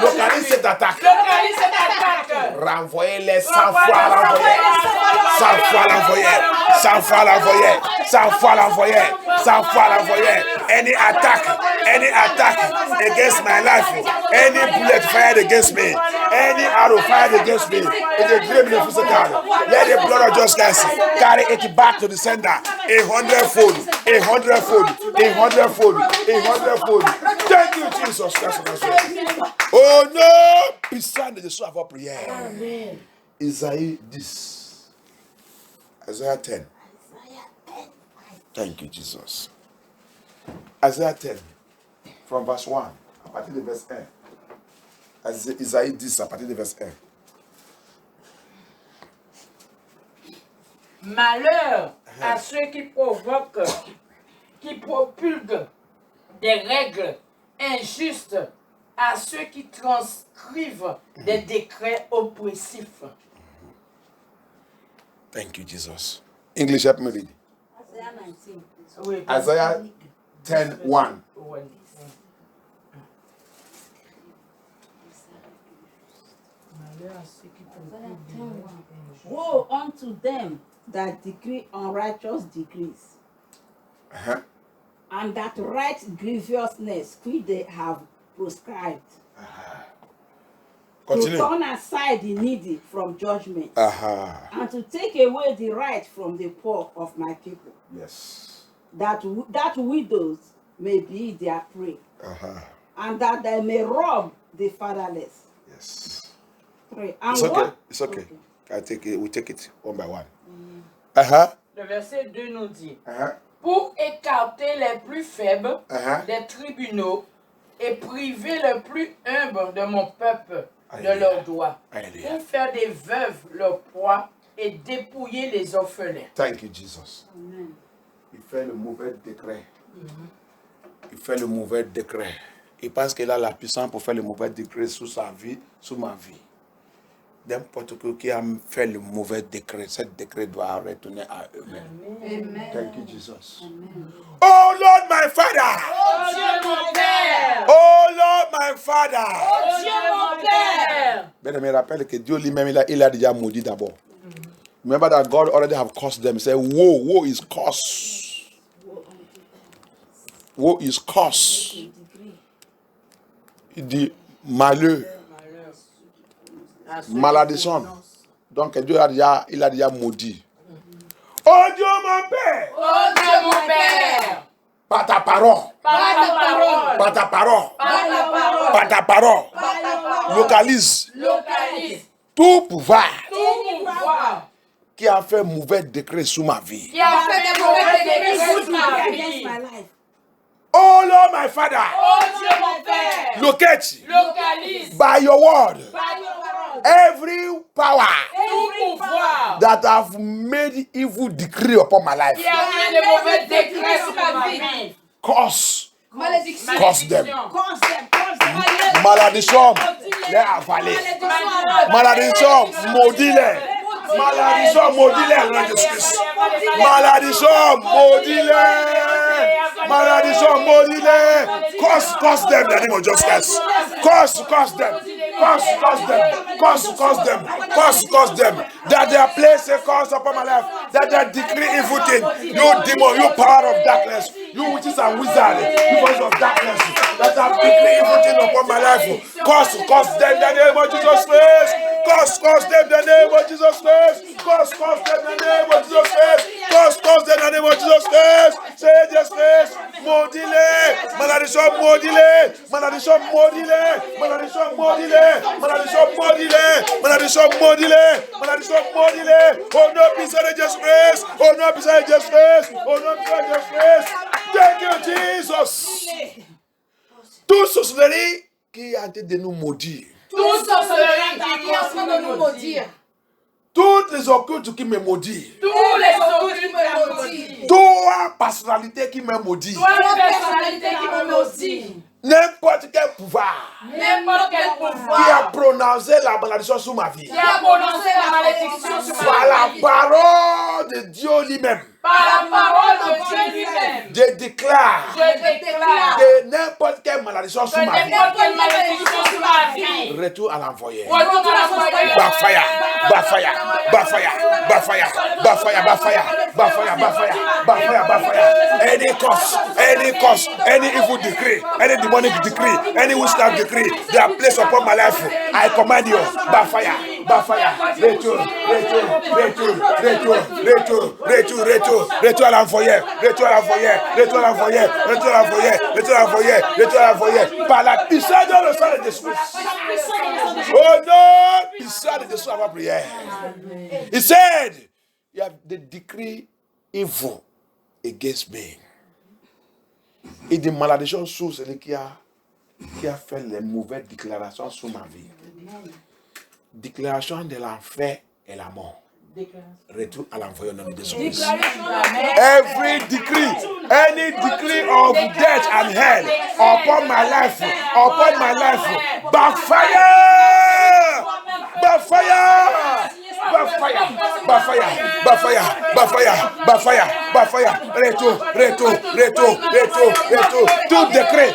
Localise cette attaque. Renvoyez-les 100 fois à l'envoyer. 100 fois à l'envoyer. 100 fois à l'envoyer. 100 fois à l'envoyer. 100 fois à l'envoyer. Any attack against my life. Any bullet fired against me. Any arrow fired against me. In the dream in the physical. Let the blood of Jesus Christ carry it back to the sender. 100-fold. 100-fold. 100-fold. 100-fold. Thank you, Jesus Christ. Oh no! Puissant de Jésus à votre prière. Amen. Isaïe 10. Isaiah 10. Thank you, Jesus. Isaiah 10. From verse 1. À partir de verse 1. Isaïe 10 à partir de verse 1. Malheur à ceux qui provoquent, qui propulguent des règles injustes, à ceux qui transcrivent des décrets oppressifs. Thank you, Jesus. English, help me read. Isaiah 19. Oui, Isaiah 10:1. Woe unto them that decree unrighteous decrees, and that write grievousness which they have prescribed, Continue. to turn aside the needy from judgment, and to take away the right from the poor of my people, Yes. that widows may be their prey, and that they may rob the fatherless. Yes. 3. And It's okay. what? It's okay. I take it. We take it one by one. Le verset 2 nous dit, pour écarter les plus faibles des tribunaux et priver le plus humble de mon peuple de leurs droits, pour faire des veuves leur proie et dépouiller les orphelins. Thank you, Jesus. Amen. Il fait le mauvais décret. Il fait le mauvais décret. Il pense qu'il a la puissance pour faire le mauvais décret sur sa vie, sur ma vie. N'importe qui a fait le mauvais décret, ce décret doit retourner à eux-mêmes. Amen. Thank you, Jesus. Amen. Oh Lord, my Father. Oh Dieu mon Père! Oh Lord, my Father. Oh Dieu mon Père! Bien, me rappelle que Dieu lui-même, il a déjà maudit d'abord. Remember that God already have cursed them. He said, woe is cursed. Woe is cursed. Il dit malheur. Malédiction. Donc Dieu il a déjà maudit. Oh Dieu mon Père. Oh Dieu mon Père! Par ta parole. Par ta parole! Par ta parole. Par ta parole! Par ta parole. Par ta parole! Localise Localise tout pouvoir tout pouvoir qui a fait mauvais décret sur ma vie. qui a fait des mauvais décrets sur ma Against vie. my life. Oh Lord, my Father. Oh Dieu mon Père! Locate Localise by your word par your parole every power tout pouvoir that have made evil decree upon my life. qui a fait des mauvais décrets sur ma vie. Curse. Malédiction. Curse them. Curse them, curse them. Malédiction. Les avaler. Malédiction. Maudis-les. Malédiction. Maudis-les. Nom de Jésus-Christ. Malédiction. Maudis-les. Malédiction. Maudis-les. Curse them in the name of Jesus Christ. Curse them. Curse them. That they are placed a curse upon my life. That they decree evil thing. You demon, you power of darkness. You witches and wizards. You voice of darkness. That have decree evil thing upon my life. Curse them in the name of Jesus Christ. Curse them in the name of Jesus Christ. Curse them in the name of Jesus Christ. Curse them in the name of Jesus Christ. Say Jesus Christ. Maudit-les. Malédiction, maudit-les. malédiction maudit-les, malédiction maudit-les, au nom puissant de Jésus-Christ, au nom puissant de Jésus-Christ, au nom puissant de Jésus-Christ. Thank you, Jesus. Toute sorcellerie qui a été de nous maudire. Toute sorcellerie qui est en train de nous maudire. Toutes les occultes qui me maudissent. Tous les occultes qui me maudissent. Toute personnalité qui me maudit. Toute personnalité qui me maudit. N'importe quel pouvoir. N'importe quel pouvoir. Qui a prononcé la malédiction sur ma vie. Qui a prononcé la malédiction sur ma vie. Par la parole de Dieu lui-même. Par la parole de Dieu lui-même. Je déclare. Je déclare. Que n'importe quelle malédiction sur ma vie. N'importe quelle malédiction sur ma vie. Retour à l'envoyé. Retour à l'envoyé. Bafaya. Bafaya. Bafaya. Bafaya. Bafaya. Bafaya. Bafaya. Bafaya. Bafaya. Bafaya. Any curse. Any curse. Any evil decree. Any demonic decree. Any witchcraft decree. They are placed upon my life. I command you. Bafaya. Bafaya. Retour. Retour. Retour. Retour. Retour. Retour. Retour. Retour à l'envoyé. Retour à l'envoyé. Retour à l'envoyé. Retour à l'envoyé. Retour à l'envoyé. Retour à l'envoyé. Par la puissance de le sang de Jésus. Oh non, puissance de Jésus à ma prière. He said, you have the decree evil against me. Et des malédictions sur celui qui a fait les mauvaises déclarations sur ma vie. Déclaration de l'enfer et la mort. Retour à l'envoyé au nom de Jésus. Every decree, any decree of death and hell upon my life, backfire, backfire. Bafaya, bafaya, bafaya, bafaya, bafaya, bafaya, retour, retour, retour, retour, retour. Tout décret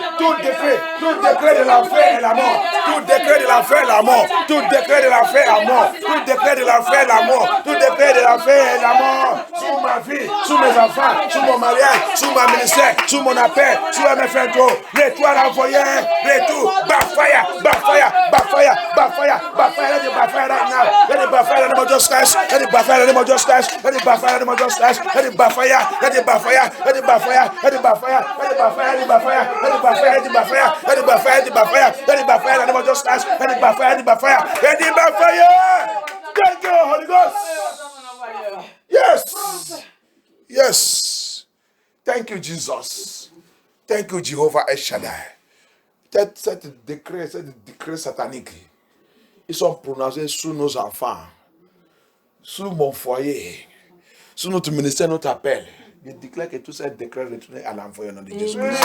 de l'enfer et la mort, tout décret de l'enfer et la mort, tout décret de l'enfer et la mort, tout décret de l'enfer et la mort, tout décret de l'enfer et la mort, sur ma vie, sur mes enfants, sur mon mariage, sur ma ministère, sur mon appel, sur mes fantômes, l'étoile envoyée, retour, bafaya, bafaya, bafaya, bafaya, bafaya, let it backfire right now, let it backfire in the name of Jesus Christ, let it backfire in the name of Jesus Christ, let it backfire in the name of Jesus Christ, let it backfire, let it backfire, let it backfire, let it backfire, let it backfire, let it backfire, let it backfire, let it backfire, let it backfire, let it backfire, let it backfire in the name of Jesus Christ, let it backfire, let it backfire, let it backfire. Thank you, Holy Ghost. Yes. Yes. Thank you, Jesus. Thank you, Jehovah El Shaddai. Cette décret satanique, ils sont prononcés sur nos enfants, sur mon foyer, sur notre ministère, notre appel. Je déclare que tous ces décrets retournent à l'envoyé au nom de Jésus Christ.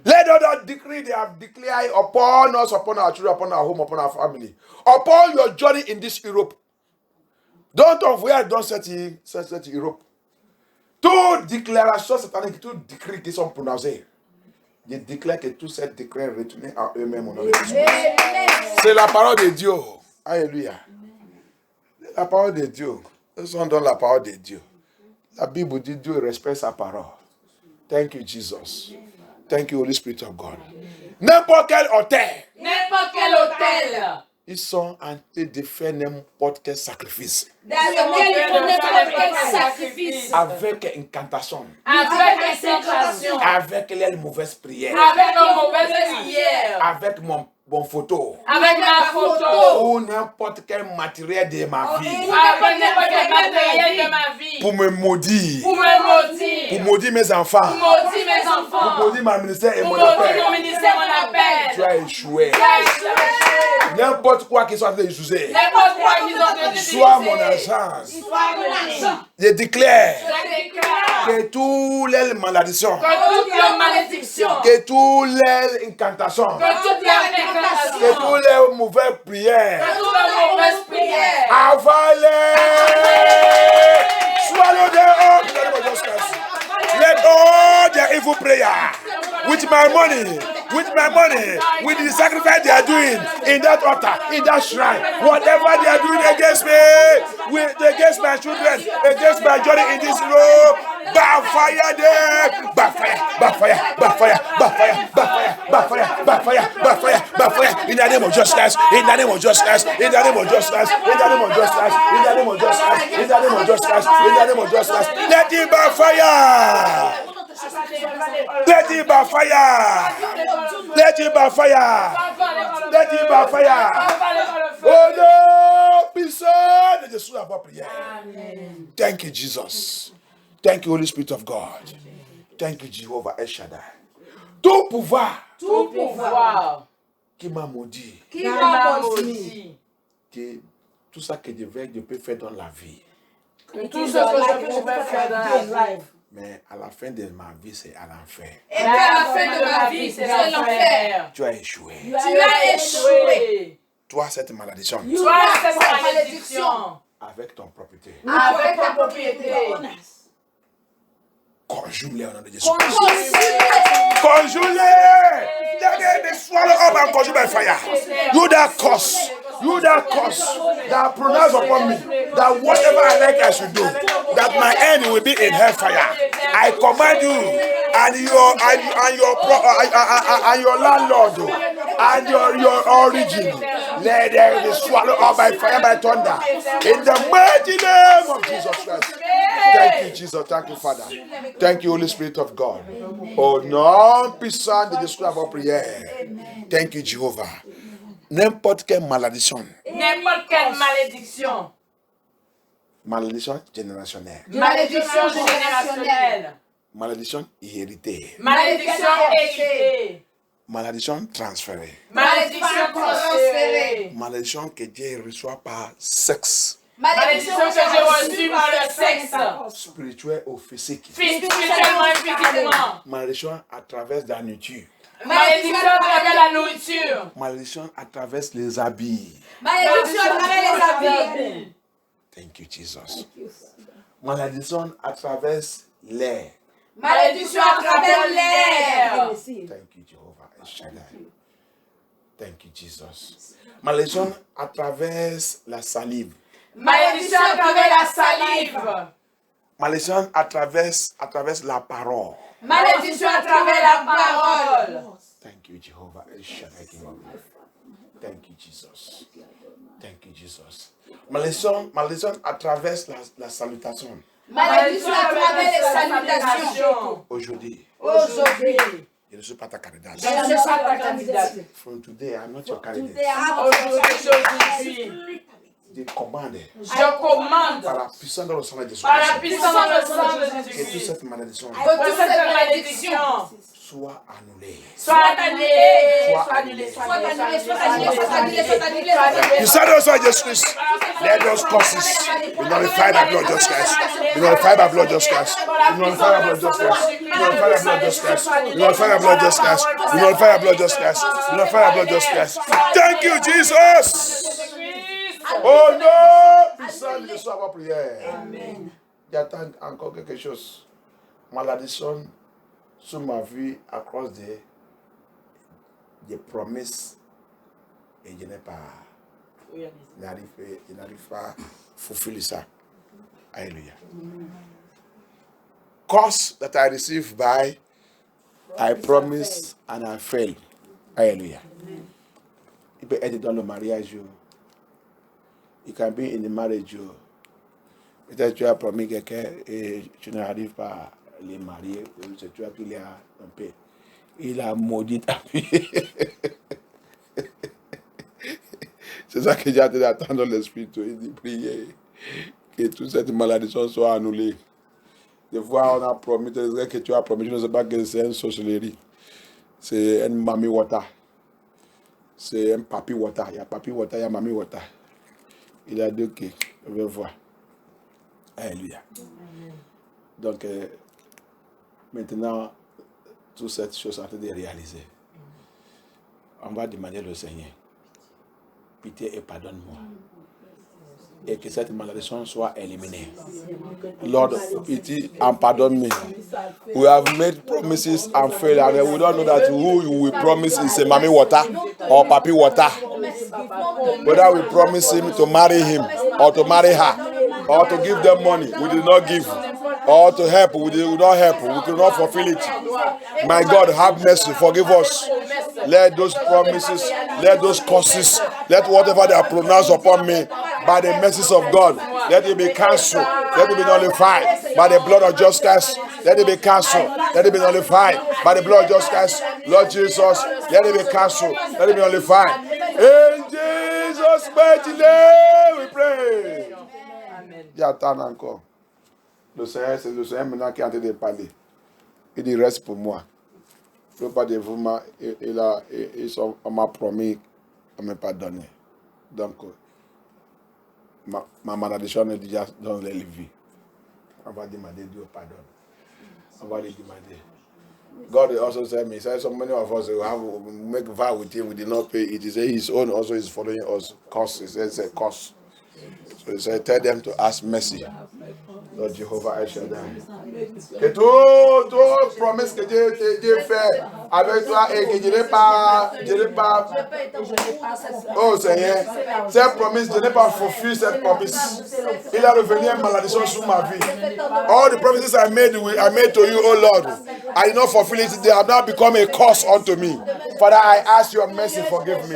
Let other decree they have declared upon us, upon our children, upon our home, upon our family, upon your journey in this Europe. Don't envoyer dans cette Europe. Toute déclaration satanique, tout décret qui sont prononcés, je déclare que tous ces décrets retournent à eux-mêmes au nom de Jésus. C'est la parole de Dieu. Alléluia. La parole de Dieu. Nous sommes dans la parole de Dieu. La Bible dit Dieu respecte sa parole. Thank you, Jesus. Thank you, Holy Spirit of God. N'importe quel hôtel. N'importe quel hôtel. Ils sont en train de faire n'importe quel sacrifice. Dans lequel il faut n'importe quel sacrifice. Avec incantation. Avec incantation. Avec les mauvaises prières. Avec nos mauvaises prières. Avec mon photo. Avec ma photo. Ou n'importe quel matériel de ma vie. Avec n'importe quel matériel de ma vie. Pour me maudire. Pour me maudire. Pour maudire mes enfants. Pour maudire mes enfants. Pour maudire mon ministère et mon Pour maudire appel. mon ministère et mon appel. Tu as échoué. Tu as échoué. N'importe quoi qu'ils sont en train d'utiliser. N'importe quoi qu'ils ont utilisé. Soit mon argent. Soit mon argent. Je déclare Je déclare que toutes les malédictions, que toutes les malédictions, que toutes les incantations, que toutes les que incantations, toutes les mauvaises prières, que toutes les mauvaises prières, avalez, swallow them up in the name of Jesus Christ. Let all their evil prayer with my money, with the sacrifice they are doing in that altar, in that shrine, whatever they are doing against me, against my children, against my journey in this road, backfire them, backfire, in the name of Jesus Christ, in the name of Jesus Christ, in the name of Jesus Christ, in the name of Jesus Christ, in the name of Jesus Christ, in the name of Jesus Christ, in the name of Jesus Christ, let it backfire. Let it backfire. Let it backfire. Let it backfire. Oh no. de Jésus à votre prière. Amen. Thank you, Jesus. Thank you, Holy Spirit of God. Thank you, Jehovah El Shaddai. Tout pouvoir Tout pouvoir qui m'a maudit, qui m'a maudit, que tout ça que je peux faire dans la vie. tout ce que je peux faire dans la vie. Mais à la fin de ma vie, c'est à l'enfer. Et à la fin de ma vie, c'est l'enfer. Tu as échoué. Tu as échoué. Toi, cette malédiction, Toi, cette malédiction, avec ton propriété, avec ta propriété, conjure-les au nom de Jésus. Conjure-les. They swallow up and consume by fire. You that curse, that pronounce upon me, that whatever I like I should do, that my end will be in hellfire. I command you and your landlord and your origin, let them be swallowed up by fire, by thunder. In the mighty name of Jesus Christ. Thank you, Jesus. Thank you, Father. Thank you, Holy Spirit of God. Au nom puissant de Jésus à vos prières. Thank you, Jehovah. N'importe quelle malédiction. N'importe quelle malédiction. Malédiction générationnelle. Malédiction générationnelle. Malédiction héritée. Malédiction héritée. Malédiction transférée. Malédiction transférée. Malédiction que Dieu reçoit par sexe. Malédiction que j'ai reçue par le sexe. Spirituel ou physique. Spirituellement et physiquement. Malédiction à travers la nourriture. Malédiction à travers la nourriture. Malédiction à travers les habits. Malédiction à travers les habits. Thank you, Jesus. Malédiction à travers l'air. Malédiction à travers l'air. Thank you, Jehovah El Shaddai. Thank you, Jesus. Malédiction à travers la salive. Malédiction à travers la salive. Malédiction à travers la parole. Malédiction à travers la parole. Thank you, Jehovah El Shaddai. Thank you, Jesus. Thank you, Jesus. Malédiction à travers la salutation. Malédiction à travers les salutations. Aujourd'hui, Aujourd'hui, je ne suis pas ta candidate. je ne suis pas ta candidate. From today, I'm not your candidate. Aujourd'hui, Je commande je commande par la puissance dans le sang de Jésus par la puissance dans le sang de que toute Jésus-Christ cette malédiction que toute cette malédiction soit annulée. soit annulée, soit annulée, soit annulée, soit annulée, soit annulée, soit annulée, soit annulée. Puissance dans le sang de Jésus Christ. Let those curses be nullified by blood of Jesus Christ. Be nullified by blood of Jesus Christ. Be nullified by blood of Jesus Christ. Be nullified by blood of Jesus Christ. Be nullified by blood of Jesus Christ. Be nullified by blood of Jesus Christ. Be nullified by blood of Jesus Christ. Thank you, Jesus. Oh non, puissant de Jésus à votre prière. Amen. J'attends encore quelque chose. Malédiction sur ma vie à cause des promesses et je n'ai pas. Je n'arrive pas à fulfill ça. Hallelujah. Cause that I received by I promise and I fail. Hallelujah. Il peut être dans le mariage. Il can be in the marriage. Peut-être tu as promis quelqu'un et tu n'arrives pas à les marier. C'est toi qui l'as un peu. Il a maudit ta vie. C'est ça que j'ai hâte d'attendre l'Esprit de prier. Que toute cette malédiction soit annulée. Des fois, on a promis, que tu as promis, je ne sais pas que c'est une sorcellerie. C'est un mami wata. C'est un papi wata. Il y a papi wata, il y a mami wata. Il a dit que je vais voir. Alléluia. Donc, maintenant, toute cette chose est en train de réaliser. On va demander au Seigneur, pitié et pardonne-moi. Et que cette malédiction soit éliminée. Lord, pity and pardon me. We have made promises and failed, and we don't know that who you will promise is a mommy water or papi water. Whether we promise him to marry him or to marry her or to give them money, we did not give. Or to help, we did not help. We could not fulfill it. My God, have mercy, forgive us. Let those promises, let those curses, let whatever they are pronounced upon me by the mercies of God, let it be cancelled, let it be nullified by the blood of Jesus Christ. Let it be cancelled, let it be nullified by the blood of Jesus Christ. Lord Jesus, let it be cancelled, let it be nullified. In Jesus' mighty name we pray. puis attendre encore. Le Seigneur, c'est le Seigneur maintenant qui est en train de parler. Il dit, reste pour moi. Je ne veux pas de vous, on m'a promis, on ne m'a pas donné. Donc, ma malédiction est déjà dans les vies. On va demander Dieu pardon. On va lui demander. God also said me, so many of us who have make vow with him, we did not pay it. He said his own also is following us. Cost. He said it's a cost. So he said, tell them to ask mercy. Lord Jehovah, I shall die. Que tout promesse que Dieu fait avec toi et que je n'ai pas, oh Seigneur, cette promesse, je n'ai pas fulfillé cette promesse. Il a revenu une malédiction sur ma vie. All the promises I made to you, oh Lord, I did not fulfill it. They have now become a curse unto me. Father, I ask your mercy, forgive me.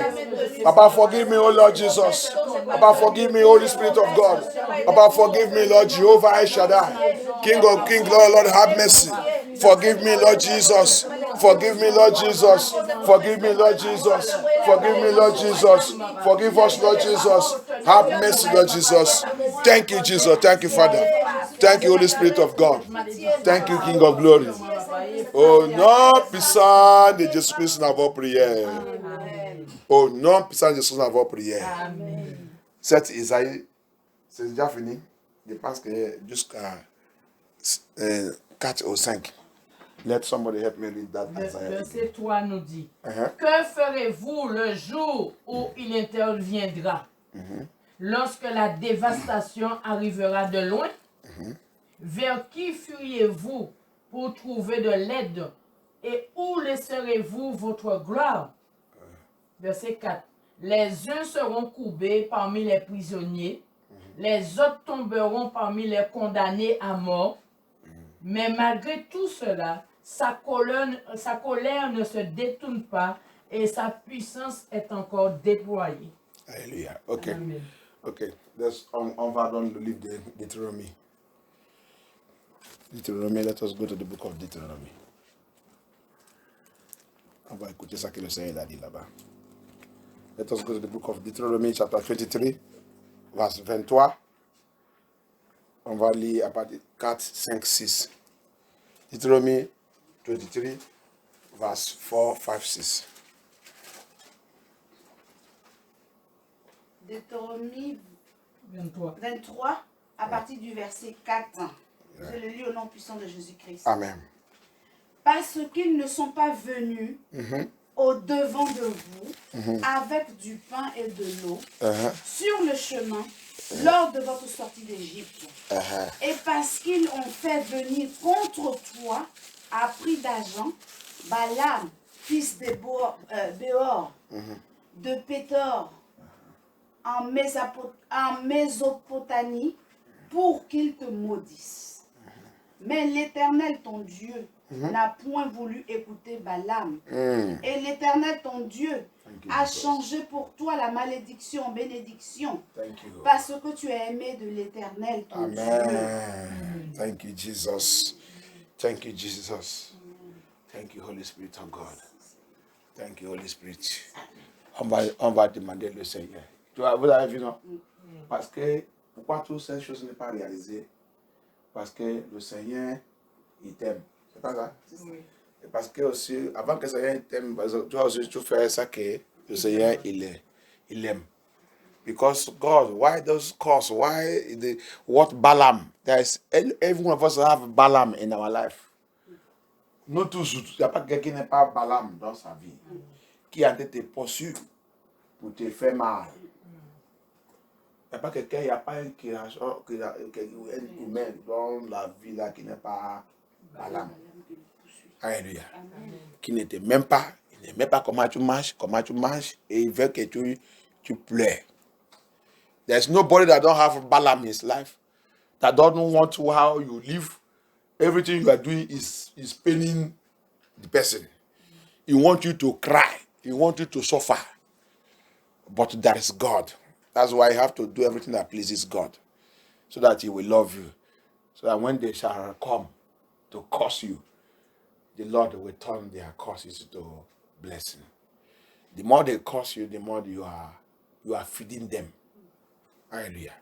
Papa, forgive me, oh Lord Jesus. Papa, forgive me, Holy Spirit of God. Papa, forgive me, Lord Jehovah, I Shaddai. King of kings, Lord, have mercy. Forgive me, Lord Jesus. Forgive me, Lord Jesus. Forgive me, Lord Jesus. Forgive me, Lord Jesus. Forgive us, Lord Jesus. Have mercy, Lord Jesus. Thank you, Jesus. Thank you, Father. Thank you, Holy Spirit of God. Thank you, King of glory. Au nom puissant de Jésus-Christ, nous avons prié. Au nom puissant de Jésus, nous avons prié. Cette Isaïe, c'est déjà fini. Je pense que jusqu'à 4 ou 5. Let somebody help me read that. Verset 3 nous dit, que ferez-vous le jour où il interviendra? Lorsque la dévastation arrivera de loin? Vers qui furiez-vous pour trouver de l'aide? Et où laisserez-vous votre gloire? Verset 4. Les uns seront courbés parmi les prisonniers, les autres tomberont parmi les condamnés à mort. Mais malgré tout cela, sa colère ne se détourne pas et sa puissance est encore déployée. Alléluia. Ok. Amen. Ok. On va dans le livre de Deutéronomie. Deutéronomie, let us go to the book of Deuteronomy. On va écouter ça que le Seigneur a dit là-bas. Let us go to the book of Deuteronomy, chapter 23, verse 23. On va lire à partir de 4, 5, 6. Deuteronomy 23, verse 4, 5, 6. Deutéronomie 23, à partir du verset 4. Je le lis au nom puissant de Jésus-Christ. Amen. Parce qu'ils ne sont pas venus au-devant de vous avec du pain et de l'eau sur le chemin lors de votre sortie d'Égypte. Et parce qu'ils ont fait venir contre toi, à prix d'argent, Balaam, fils de Béor, de Pétor, en Mésopotamie, pour qu'il te maudisse. Mais l'Éternel, ton Dieu, n'a point voulu écouter Balaam. Et l'Éternel, ton Dieu, a changé pour toi la malédiction en bénédiction. Parce que tu as aimé de l'Éternel, ton Dieu. Thank you, Jesus. Thank you, Jesus. Thank you, Holy Spirit of God. Thank you, Holy Spirit. On va demander le Seigneur. Vous avez vu, non? Parce que, pourquoi toutes ces choses ne sont pas réalisées? Parce que le Seigneur, il t'aime. C'est pas ça? Oui. Et parce que aussi, avant que le Seigneur t'aime, tu as aussi tout faire ça que le Seigneur, il aime. Because God, why those cause? What Balaam? There is, every one of us have Balaam in our life. Nous tous, il n'y a pas quelqu'un qui n'est pas Balaam dans sa vie, qui a été poursuivi pour te faire mal. Il n'y a pas quelqu'un, il n'y a pas un humain dans la vie là qui n'est pas Balaam. Alléluia. Qui n'était même pas, il n'aimait pas comment tu manges, et il veut que tu pleures. There's nobody that don't have Balaam in his life, that don't want to how you live. Everything you are doing is paining the person. He wants you to cry. He wants you to suffer. But there is God. That's why you have to do everything that pleases God, so that He will love you. So that when they shall come to curse you, the Lord will turn their curses to blessing. The more they curse you, the more you are feeding them. Hallelujah.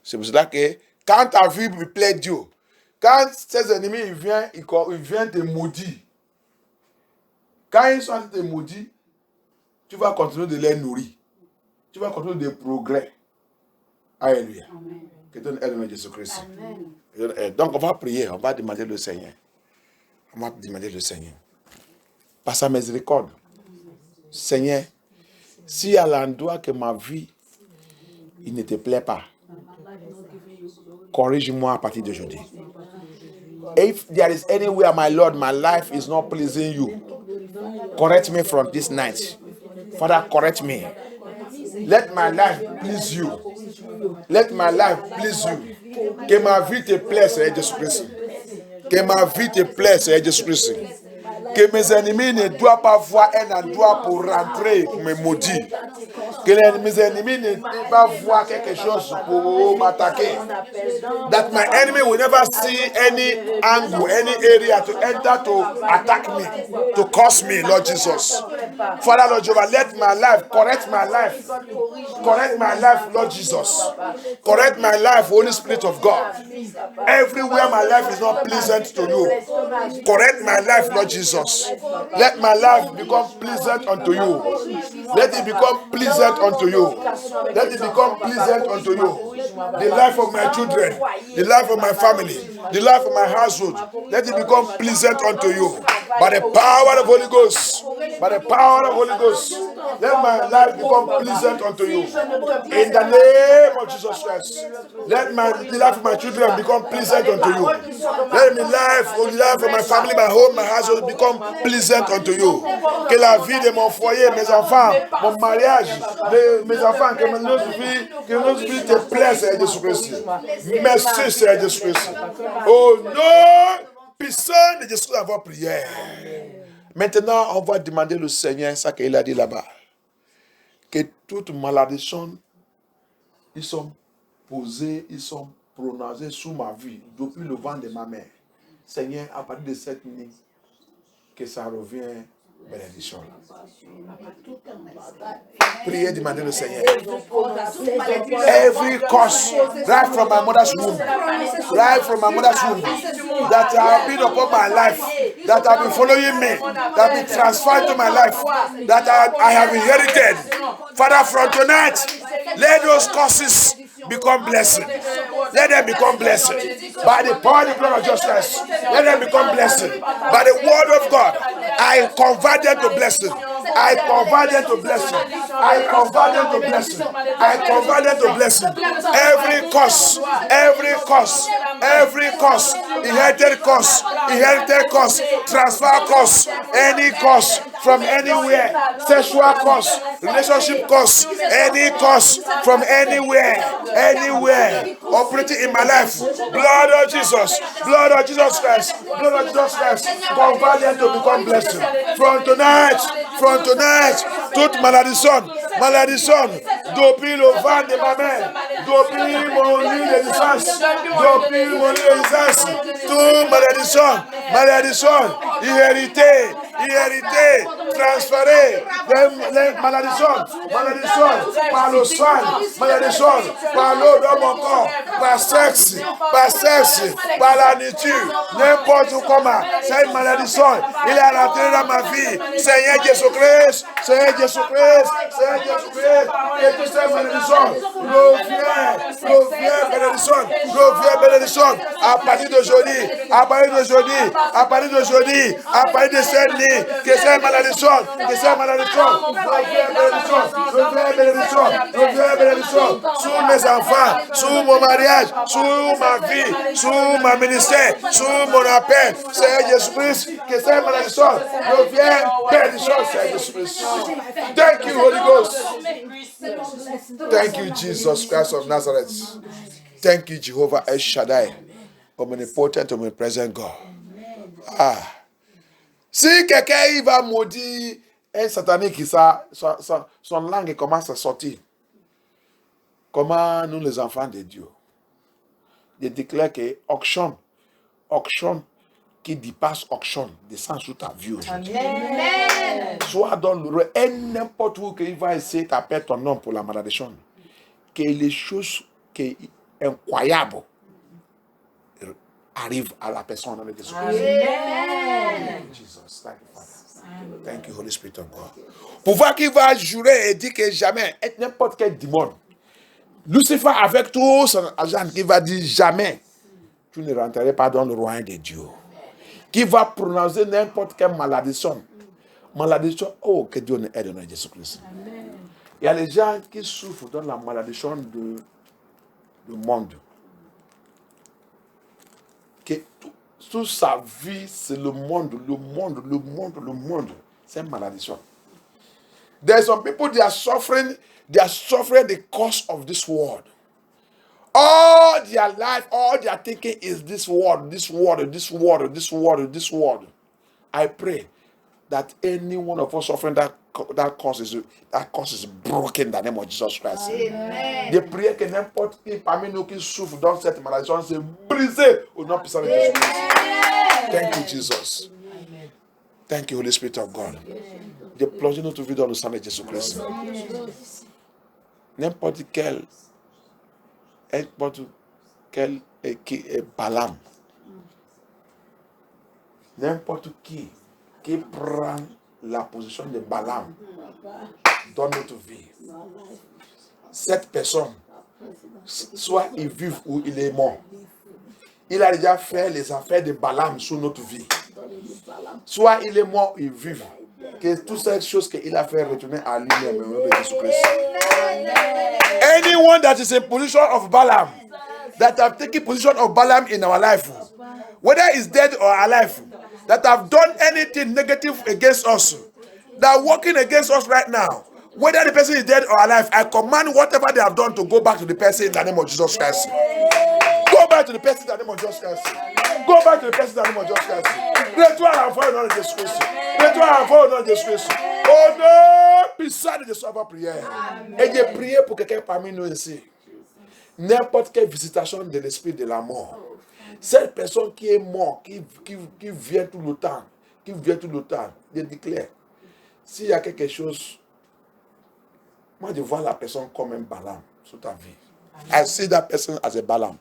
C'est pour cela que quand ta vie me plaît Dieu, quand tes ennemis ils viennent te maudire, quand ils sont en train de te maudire, tu vas continuer de les nourrir. Tu vas continuer de progrès. Alléluia. Que Dieu aide nous Jésus-Christ. Donc on va prier, on va demander le Seigneur. On va demander le Seigneur. Par sa miséricorde. Seigneur, si à l'endroit que ma vie, il ne te plaît pas, corrige-moi à partir d'aujourd'hui. If there is anywhere, my Lord, my life is not pleasing you, correct me from this night. Father, correct me. Let my life please you. Let my life please you. Que ma vie te plaise, Seigneur Jésus-Christ. Que ma vie te plaise, Seigneur Jésus-Christ. Que mes ennemis ne doivent pas voir un endroit pour rentrer, pour me maudire. Que mes ennemis ne doivent pas voir quelque chose pour m'attaquer. That my enemy will never see any angle, any area to enter to attack me, to curse me, Lord Jesus. Father, Lord Jehovah, let my life, correct my life. Correct my life, Lord Jesus. Correct my life, Holy Spirit of God. Everywhere my life is not pleasant to you. Correct my life, Lord Jesus. Let my life become pleasant unto you. Let it become pleasant unto you. Let it become pleasant unto you. The life of my children, the life of my family, the life of my household, let it become pleasant unto you. By the power of the Holy Ghost, by the power of the Holy Ghost, let my life become pleasant unto you. In the name of Jesus Christ, let the life of my children become pleasant unto you. Let the life of my family, my home, my household become pleasant unto you. Que la vie de mon foyer, mes enfants, mon mariage, mes enfants, que notre vie te plaise, Seigneur Jésus-Christ. Merci, Seigneur Jésus-Christ. Au nom puissant de Jésus, avoir prière. Maintenant, on va demander au Seigneur, ça qu'il a dit là-bas, que toutes malédictions, ils sont posées, ils sont prononcées sous ma vie, depuis le vent de ma mère. Seigneur, à partir de cette nuit, que ça revient bénédiction. Priez, demandez le Seigneur. Every curse, right from my mother's womb, that have been upon my life, that have been following me, that have been transferred to my life, that I have inherited. Father, from tonight, let those curses become blessed. Let them become blessed. By the power of the blood of Jesus, let them become blessed. By the word of God, I convert them to blessing. I convert them to blessing. I convert them to blessing. I convert them to blessing. Every curse, inherited curse, transfer curse, any curse from anywhere, sexual curse, relationship curse, any curse from anywhere, operating in my life. Blood of Jesus Christ, convert them to become blessing. From tonight, toute malédiction, depuis le vent de ma mère, depuis mon lit de naissance, toute malédiction, héritée, transférée, les malédictions, par le sang, malédiction, par l'eau dans mon corps, par sexe, par la nature, n'importe comment, cette malédiction, il est rentré dans ma vie. Seigneur Jésus-Christ, que toutes ces malédictions reviennent bénédiction, à partir d'aujourd'hui, à partir de cette nuit, que ces malédictions, reviennent bénédiction, sur mes enfants, sur mon mariage, sur ma vie, sur ma ministère, sur mon appel, Seigneur Jésus-Christ, que ces malédictions reviennent bénédiction, Seigneur Jésus-Christ. Thank you, Holy Ghost. Thank you, Jesus Christ of Nazareth. Thank you, Jehovah El Shaddai, omnipotent, omnipresent God. Si quelqu'un va maudire un satanique, son langue commence à sortir. Comment nous, les enfants de Dieu, je déclare que auction qui dépasse auction descend sur ta vie aujourd'hui. Soit dans le et n'importe où qu'il va essayer de taper ton nom pour la malédiction. Que les choses que incroyable arrive à la personne dans le Jésus. Amen. Jesus, thank you, Father. Thank you, Holy Spirit of God. Pouvoir qui va jurer et dire que jamais, n'importe quel démon, Lucifer avec tout son agent qui va dire jamais, tu ne rentrerais pas dans le royaume de Dieu. Qui va prononcer n'importe quelle malédiction. Malédiction, oh, que Dieu nous aide dans Jésus-Christ. Il y a les gens qui souffrent dans la malédiction du monde. Que toute sa vie, c'est le monde. C'est une malédiction. There are some people, they are suffering the cost of this world. All their life, all they are thinking is this world. I pray that any one of us suffering that cause is broken in the name of Jesus Christ. Amen. Je prie que n'importe qui parmi nous qui souffre dans cette malédiction c'est brisé au nom puissant de Jésus Christ. Thank you, Jesus. Thank you, Holy Spirit of God. Je plonge notre vie dans le sang de Jésus Christ. N'importe quel qui est Balaam. N'importe qui prend la position de Balaam dans notre vie. Cette personne, soit il vit ou il est mort, il a déjà fait les affaires de Balaam sur notre vie. Soit il est mort, il vit. Que toutes ces choses qu'il a fait retourner à lui-même au nom de Jésus-Christ. Anyone that is in position of Balaam, that have taken position of Balaam in our life, whether he's dead or alive, that have done anything negative against us, that are working against us right now, whether the person is dead or alive, I command whatever they have done to go back to the person in the name of Jesus Christ. Go back to the person in the name of Jesus Christ. Go back to the person in the name of Jesus Christ. Retourne à l'enfant au nom de Jésus Christ. Retourne à l'enfant au nom de Jésus Christ. Au nom puissant de Jésus, on va prier. Et j'ai prié pour quelqu'un parmi nous ici. N'importe quelle visitation de l'esprit de la mort. Cette personne qui est morte, qui vient tout le temps, je déclare, s'il y a quelque chose, moi je vois la personne comme un Balaam sur ta vie. I see that person as a Balaam.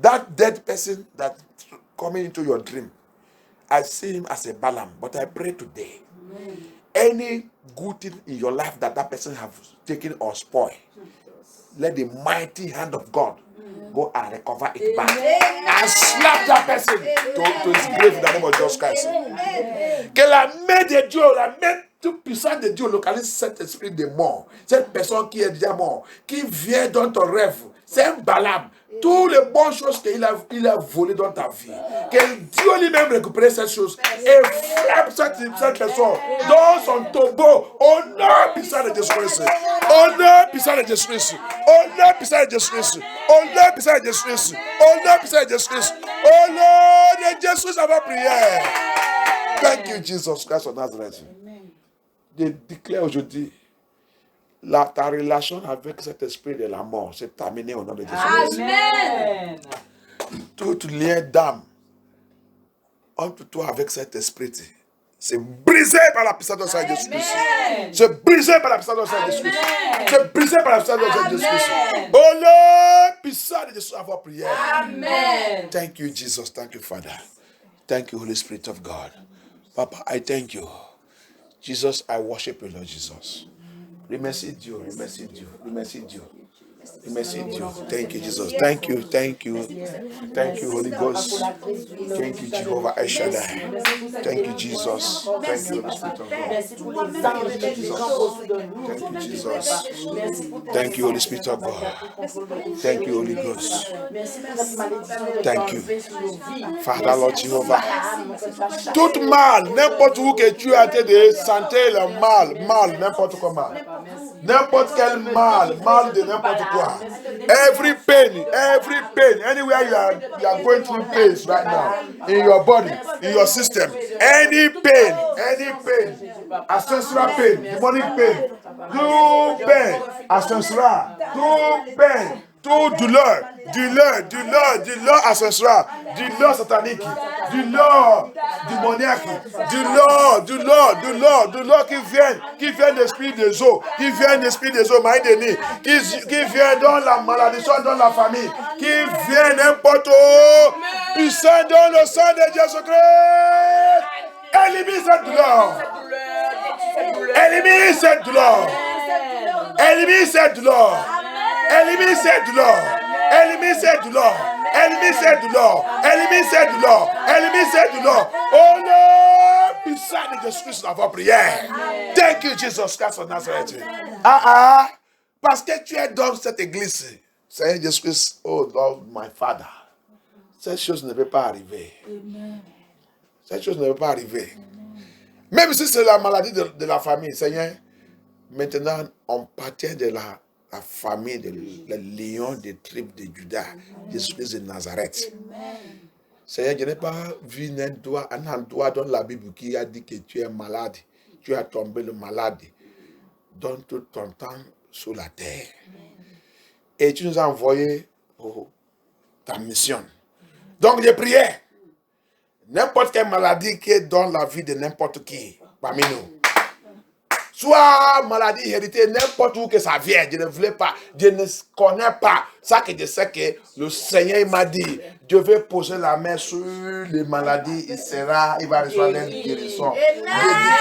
That dead person that coming into your dream, I see him as a Balaam. But I pray today, any good thing in your life that person have taken or spoiled, let the mighty hand of God go and recover it back. And slap that person to his grave in the name of Jesus Christ. Que la main de Dieu, la main toute puissante de Dieu localise cet esprit de mort. Cette personne qui est déjà mort, qui vient dans ton rêve, c'est un Balaam. Toutes les bonnes choses qu'il a volées dans ta vie, que Dieu lui-même récupère cette chose et frappe cette personne dans son tombeau au nom puissant de Jésus Christ. Au nom puissant de Jésus Christ. Au nom puissant de Jésus Christ. Au nom puissant de Jésus Christ. Au nom puissant de Jésus Christ. Au nom de Jésus, ça va prier. Thank you, Jesus Christ of Nazareth. Je déclare aujourd'hui, ta relation avec cet esprit de la mort s'est terminée au nom de Jésus. Amen. Tout lien d'âme entre toi avec cet esprit, c'est brisé par la puissance de Jésus Christ. C'est brisé par la puissance de Jésus Christ. C'est brisé par la puissance de Jésus Christ. Oh Lord, puissance de Jésus, avoir prière. Amen. Thank you, Jesus. Thank you, Father. Thank you, Holy Spirit of God. Papa, I thank you. Jesus, I worship you, Lord Jesus. Remercie Dieu, remercie Dieu, remercie Dieu. Remercie Dieu. Thank you, Jesus. Thank you, thank you. Thank you, Holy Ghost. Thank you, Jehovah Shaddai. Thank you, Jesus. Thank you, Holy Spirit of God. Thank you, Jesus. Thank you, Holy Spirit of God. Thank you, Holy Ghost. Thank you. Father, Lord Jehovah. Tout mal, n'importe où que tu as été de sentir le mal, n'importe comment. N'importe quel mal de n'importe quoi. Every pain, anywhere you are going through pains right now, in your body, in your system, any pain, ancestral pain, demonic pain, tout pain, ancestral, tout pain, toute douleur ancestral, douleur satanique, du Lord démoniaque, du Lord qui vient d'esprit des eaux, qui vient d'esprit des eaux, Maïdeni, qui vient dans la malédiction, dans la famille, qui vient n'importe où, puissant dans le sang de Jésus-Christ. Élimine cette douleur. Élimine cette douleur. Élimine cette douleur. Élimine cette douleur. Élimine cette douleur. Élimine cette douleur. Élimine cette douleur. Élimine cette douleur. Oh non, puissant de Jésus-Christ dans votre prière. Thank you, Jesus Christ of Nazareth. Parce que tu es dans cette église. Seigneur Jésus-Christ, oh Lord, my Father. Cette chose ne peut pas arriver. Cette chose ne peut pas arriver. Même si c'est la maladie de la famille, Seigneur, maintenant, on appartient de la famille, le lion des tribus de Judas, Jésus-Christ de Nazareth. Seigneur, je n'ai pas vu un endroit dans la Bible qui a dit que tu es malade, tu as tombé le malade. Donne tout ton temps sur la terre. Et tu nous as envoyé pour ta mission. Donc, je priais. N'importe quelle maladie qui est dans la vie de n'importe qui parmi nous. Soit maladie héritée, n'importe où que ça vient, je ne voulais pas, je ne connais pas. Ça que je sais que le Seigneur m'a dit, je vais poser la main sur les maladies, il va recevoir une guérison. Je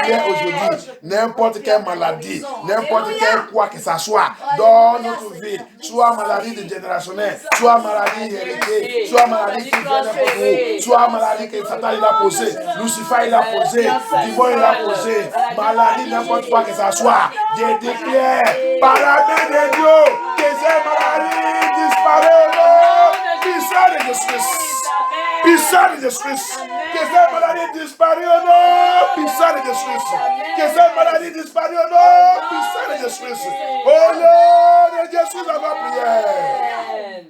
déclare aujourd'hui, n'importe quelle maladie, n'importe quel quoi que ça soit, dans notre vie, soit maladie de générationnelle, soit maladie héritée, soit maladie qui vient n'importe où, soit maladie que Satan il a posé, Lucifer il a posé, Divan il a posé, maladie n'importe quoi que ça soit, je déclare par la main de Dieu que ces maladies disparaissent. Puissant de Jésus-Christ. Puissant de Jésus-Christ. Que ces maladies disparaissent au nom. Puissant de Jésus-Christ. Que ces maladies disparaissent au nom. Puissant de Jésus-Christ. Au nom de Jésus, dans ma prière.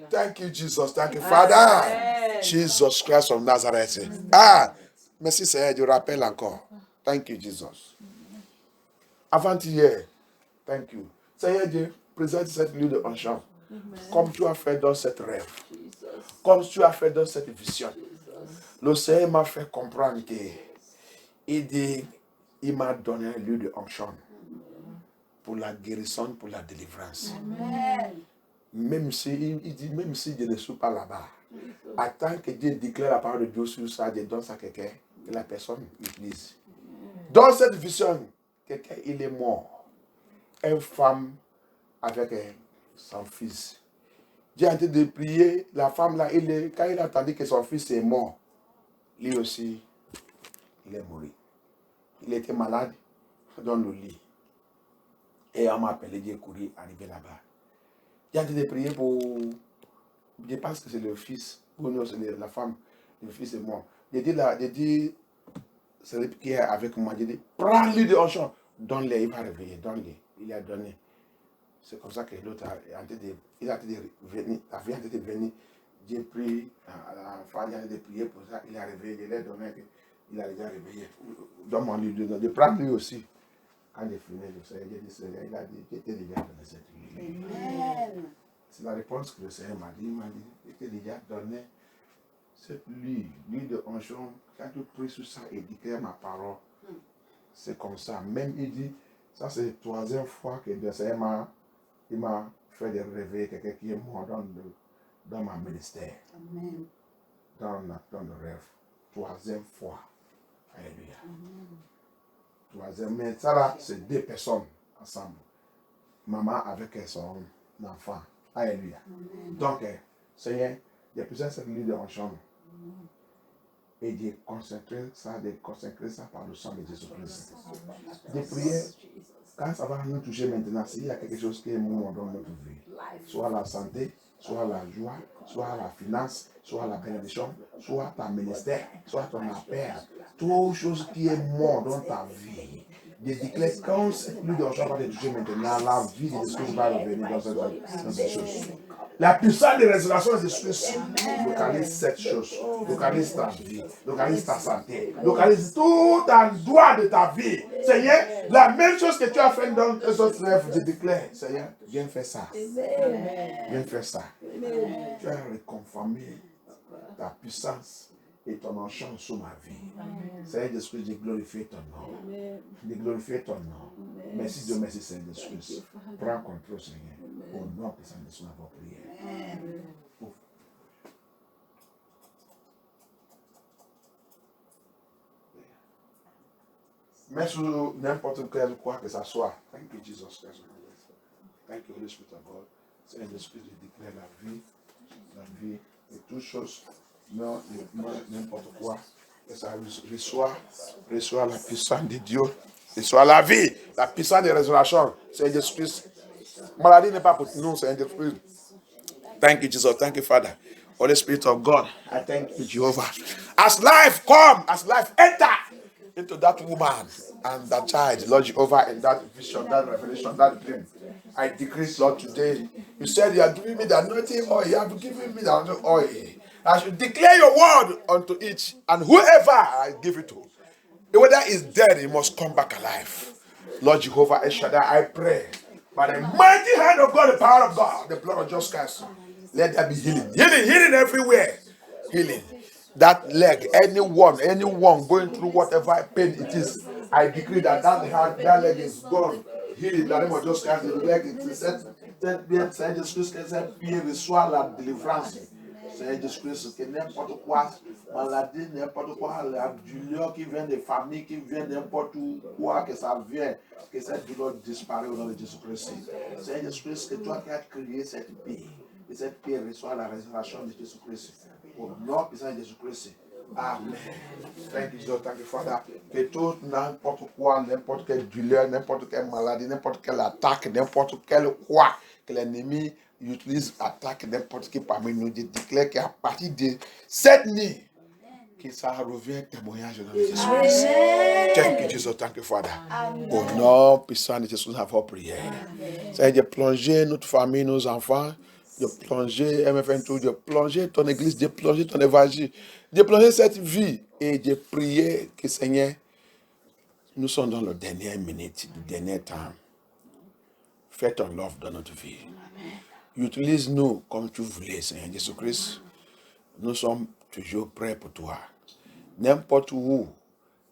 Thank you, Jesus. Thank you, Father. Jesus Christ of Nazareth. Merci Seigneur, je rappelle encore. Thank you, Jesus. Avant-hier, thank you. Seigneur Dieu, présente cette lieu de enchant. Comme tu as fait dans cette rêve. Comme tu as fait dans cette vision. Le Seigneur m'a fait comprendre que il m'a donné un lieu de enchant pour la guérison, pour la délivrance. Amen. Même si je ne suis pas là-bas, attends que Dieu déclare la parole de Dieu sur ça, Dieu donne ça à quelqu'un, que la personne utilise. Dans cette vision, quelqu'un, il est mort. Une femme avec son fils. Dieu a été de prier, la femme là, quand il a entendu que son fils est mort, lui aussi, il est mort. Il était malade dans le lit. Et on m'a appelé, Dieu courir, arriver là-bas. Dieu a été de prier pour, je pense que c'est le fils, ou non, c'est la femme, le fils est mort. J'ai dit, c'est lui qui est avec moi, j'ai dit, prends-lui de enchant, donne-le, il va réveiller, donne-le. Il a donné. C'est comme ça que l'autre a été venu, j'ai pris, l'enfant, il a été prié pour ça, il est réveillé, je l'ai donné, il a déjà réveillé. Donne-moi-lui de prendre lui aussi. Quand j'ai fini, j'ai dit, Seigneur, il a dit, j'étais déjà donné cette huile. C'est la réponse que le Seigneur m'a dit, j'étais déjà donné cette huile de onction. Quand tu pries sur ça et déclares ma parole, c'est comme ça. Même il dit, ça c'est la troisième fois que le Seigneur m'a fait de réveiller quelqu'un qui est mort dans ma ministère. Amen. Dans le rêve. Troisième fois. Alléluia. Troisième. Mais ça là, c'est deux personnes ensemble. Maman avec son enfant. Alléluia. Donc, Seigneur, il y a plusieurs cellules en chambre. Et de consacrer ça par le sang de Jésus-Christ. De prier, quand ça va nous toucher maintenant, s'il y a quelque chose qui est mort dans notre vie, soit la santé, soit la joie, soit la finance, soit la bénédiction, soit ton ministère, soit ton appel, toute chose qui est mort dans ta vie. Je déclare quand plus d'argent va te toucher maintenant, la vie de Jésus va revenir dans cette chose. La puissance de résurrection de Jésus localise cette chose, localise ta vie, localise ta santé, localise tout endroit de ta vie. Seigneur, la même chose que tu as fait dans tes autres rêves, je déclare, Seigneur, viens faire ça. Viens faire ça. Tu as reconfirmé ta puissance et ton nom change sur ma vie. Seigneur Jésus, je glorifie ton nom. Je glorifie ton nom. Merci Dieu, merci Seigneur Jésus. Prends contrôle, Seigneur. Au nom de Saint Jésus, nous avons prié. Mais sur n'importe quel quoi que ça soit. Thank you, Jesus Christ. Thank you, Holy Spirit of God. Seigneur Jésus, je déclare la vie et toutes choses. Non, n'importe quoi. Que ça reçoit la puissance de Dieu. Reçoit la vie, la puissance de résurrection. Seigneur Jésus-Christ. Maladie n'est pas pour nous, Seigneur Jésus-Christ. Thank you, Jesus. Thank you, Father. Holy Spirit of God, I thank you, Jehovah. As life come, as life enter into that woman and that child, Lord Jehovah, in that vision, that revelation, that dream, I decrease, Lord, today. You said you are giving me the anointing oil. You have given me the anointing oil. I should declare your word unto each, and whoever I give it to, whether is dead, he must come back alive. Lord Jehovah, El Shaddai, I pray, by the mighty hand of God, the power of God, the blood of Jesus Christ, let there be healing. Healing everywhere. Healing. That leg, anyone going through whatever pain it is, I decree that leg is gone. Healing, the name of Jesus Christ, the leg is set bien, Seigneur Jésus-Christ, que pied reçoit la délivrance. Seigneur Jésus-Christ, que n'importe quoi, maladie, n'importe quoi, la douleur qui vient des familles, qui vient n'importe où, quoi que ça vienne, que cette douleur disparaisse au nom de Jésus-Christ. Seigneur Jésus-Christ, que toi qui as créé cette paix, que cette paix reçoit la résurrection de Jésus-Christ. Au nom de Jésus-Christ. Amen. Thank you, Jesus. Thank you, Father. Que tout, n'importe quoi, n'importe quelle douleur, n'importe quelle maladie, n'importe quelle attaque, n'importe quel quoi que l'ennemi utilise, attaque n'importe qui parmi nous, je déclare qu'à partir de cette nuit, que ça revient témoignage de Jésus-Christ. Thank you, Jesus. Thank you, Father. Au nom puissant de Jésus, nous avons prié. C'est de plonger notre famille, nos enfants, de plonger MFN2, de plonger ton église, de plonger ton évangile, de plonger cette vie et de prier que Seigneur, nous sommes dans la dernière minute, le dernier temps. Fais ton love dans notre vie. Utilise-nous comme tu voulais, Seigneur Jésus-Christ. Nous sommes toujours prêts pour toi. N'importe où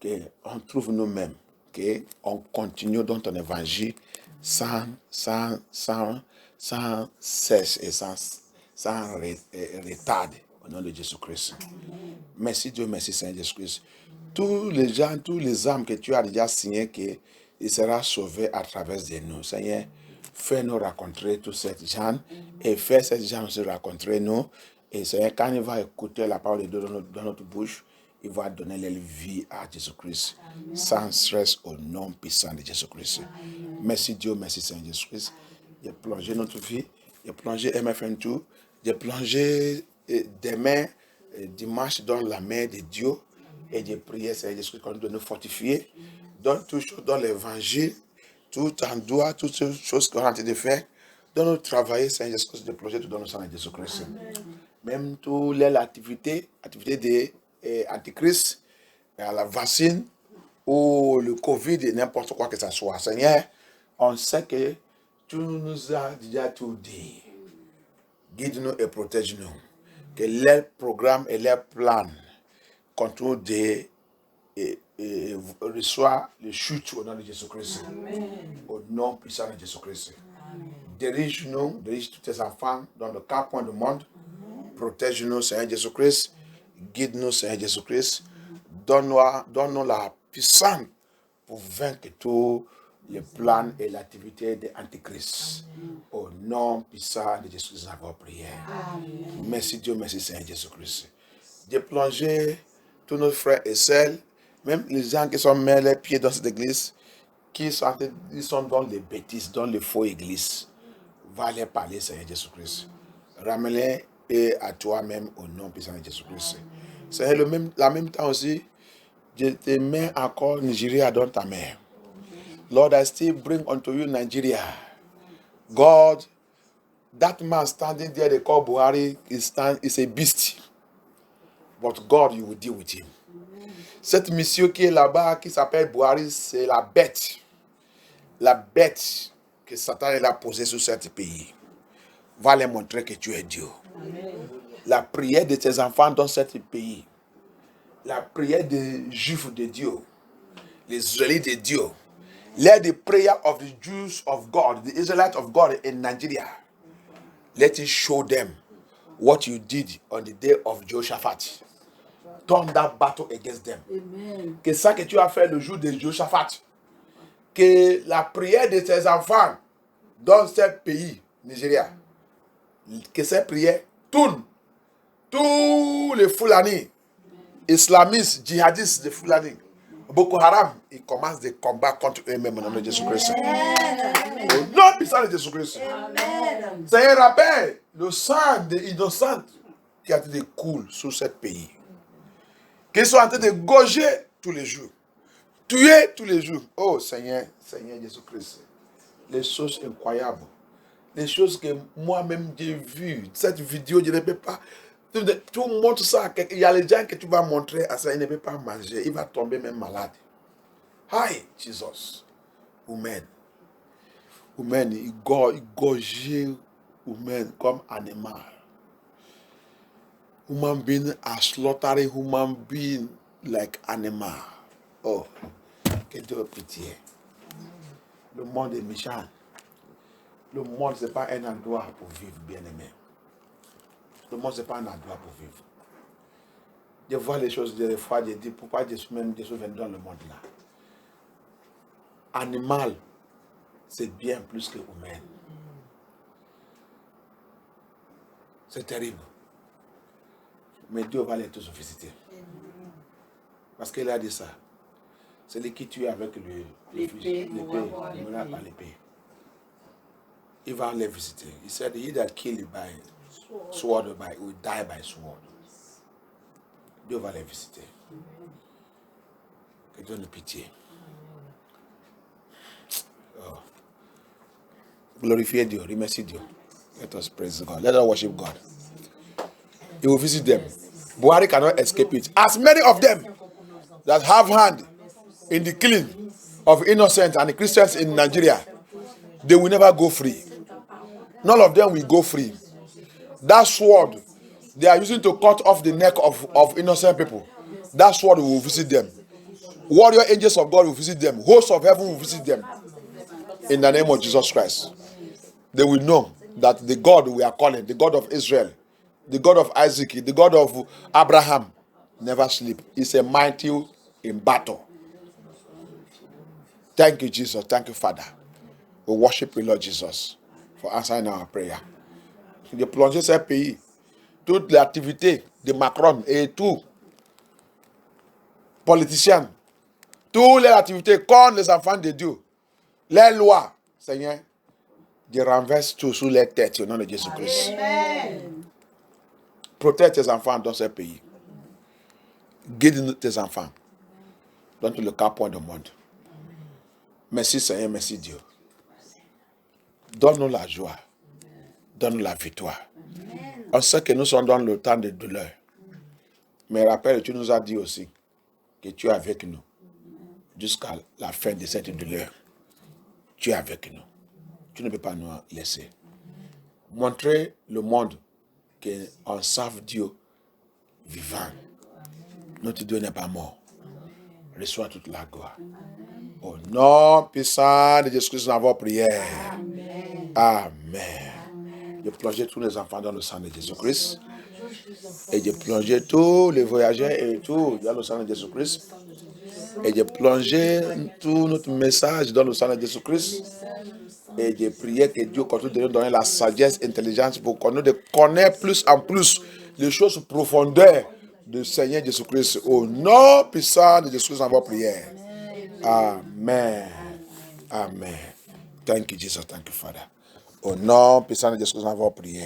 qu'on trouve nous-mêmes, qu'on continue dans ton évangile sans cesse et sans retard au nom de Jésus-Christ. Merci Dieu, merci Seigneur Jésus-Christ. Tous les gens, tous les âmes que tu as déjà signés, qu'ils seront sauvés à travers de nous. Seigneur, fais-nous rencontrer tous ces gens et fais ces gens se rencontrer nous. Et Seigneur, quand il va écouter la parole de Dieu dans notre bouche, il va donner leur vie à Jésus-Christ. Sans stress au nom puissant de Jésus-Christ. Merci Dieu, merci Seigneur Jésus-Christ. J'ai plongé notre vie, j'ai plongé MFN2, j'ai plongé demain, dimanche, dans la main de Dieu. Et j'ai prié, Seigneur Jésus-Christ, qu'on doit nous fortifier. Donne tout chose dans l'évangile, tout en doigt, toutes ces choses qu'on a en train de faire. Donne-nous travailler, Seigneur Jésus-Christ, de plonger tout dans le sang de Jésus-Christ. Même toutes les activités de Antichrist, la vaccine ou le Covid, n'importe quoi que ce soit. Seigneur, on sait que tu nous as déjà tout dit. Guide-nous et protège-nous. Que leurs programmes et leurs plans continuent de reçoivent les chutes au nom de Jésus-Christ. Au nom puissant de Jésus-Christ. Dirige-nous, dirige tous tes enfants dans le 4 points du monde. Protège-nous, Seigneur Jésus-Christ. Guide-nous, Seigneur Jésus-Christ. Donne-nous la puissance pour vaincre tous les plans et l'activité de l'Antichrist. Au nom puissant de Jésus, nous avons prié. Merci Dieu, merci Seigneur Jésus-Christ. De plonger tous nos frères et sœurs, même les gens qui sont mis les pieds dans cette église, ils sont dans les bêtises, dans les faux églises. Va les parler, Seigneur Jésus-Christ. Ramène-les et à toi-même au nom puissant de Jésus-Christ. Seigneur, la même temps aussi, je te mets encore Nigeria dans ta main. Lord, I still bring unto you Nigeria. God, that man standing there, they call Buhari, is a beast. But God, you will deal with him. Cette mission qui est là-bas, qui s'appelle Buhari, c'est la bête. La bête que Satan a posée sur ce pays. Va leur montrer que tu es Dieu. Amen. La prière de tes enfants dans ce pays la prière des Juifs de Dieu, les Israélites de Dieu. Let the prayer of the Jews of God, the Israelites of God in Nigeria, let it show them what you did on the day of Jehoshaphat. Turn that battle against them. Amen. Que ça que tu as fait le jour de Jehoshaphat, que la prière de tes enfants dans ce pays, Nigeria, que ces prières tournent. Tous les Fulani, islamistes, djihadistes de Fulani, Boko Haram, ils commencent des combats contre eux-mêmes au nom de Jésus-Christ. Au nom puissant de Jésus-Christ. C'est un rappel, le sang des innocents qui a été coulé sur ce pays. Qu'ils sont en train de gorger tous les jours. Tuer tous les jours. Oh Seigneur, Seigneur Jésus-Christ. Les choses incroyables. Les choses que moi-même j'ai vues. Cette vidéo, je ne peux pas. Tu montres ça. Il y a les gens que tu vas montrer à ça, il ne peut pas manger. Il va tomber même malade. Hi, Jesus. Humain. Humain, il gorgeait humain comme animal. Human being are slaughtering human being like animal. Oh, que Dieu ait pitié. Le monde est méchant. Le monde, ce n'est pas un endroit pour vivre, bien-aimé. Le monde, ce n'est pas un endroit pour vivre. Je vois les choses des fois, je dis, pourquoi Jésus vient dans le monde là? Animal, c'est bien plus que humain. C'est terrible. Mais Dieu va les tous visiter. Parce qu'il a dit ça. C'est lui qui tue avec l'épée, mourra par l'épée. Il va les visiter. He said, he that killed by sword will die by sword. Dieu va les visiter. Que Dieu nous pitié. Oh. Glorifiez Dieu, remercie Dieu. Let us praise God. Let us worship God. He will visit them. Buhari cannot escape it. As many of them that have hand in the killing of innocents and the Christians in Nigeria, they will never go free. None of them will go free. That sword they are using to cut off the neck of innocent people, that sword will visit them. Warrior angels of God will visit them. Hosts of heaven will visit them. In the name of Jesus Christ. They will know that the God we are calling, the God of Israel, the God of Isaac, the God of Abraham, never sleep. He's a mighty in battle. Thank you, Jesus. Thank you, Father. We worship you, Lord Jesus, for answering our prayer. De plonger ce pays, toute l'activité de Macron et tout, politiciens, toutes les activités contre les enfants de Dieu, les lois, Seigneur, je renverse tout sous les têtes au nom de Jésus-Christ. Protège tes enfants dans ce pays. Guide tes enfants dans tout le quatre coins du monde. Merci Seigneur, merci Dieu. Donne-nous la joie. Donne-nous la victoire. On sait que nous sommes dans le temps de douleur. Mais rappelle, tu nous as dit aussi que tu es avec nous jusqu'à la fin de cette douleur. Tu es avec nous. Tu ne peux pas nous laisser. Montrer le monde qu'on serve Dieu vivant. Notre Dieu n'est pas mort. Reçois toute la gloire. Au nom puissant de Jésus-Christ, nous avons prié. Amen. Je plongeais tous les enfants dans le sang de Jésus-Christ. Et je plongeais tous les voyageurs et tout dans le sang de Jésus-Christ. Et je plongeais tout notre message dans le sang de Jésus-Christ. Et je priais que Dieu continue de nous donner la sagesse, l'intelligence pour qu'on nous connaisse plus en plus les choses profondeurs du Seigneur Jésus-Christ. Au nom puissant de Jésus-Christ, nous avons prié. Amen. Amen. Thank you, Jesus. Thank you, Father. Au nom puissant de Jésus, nous avons prié.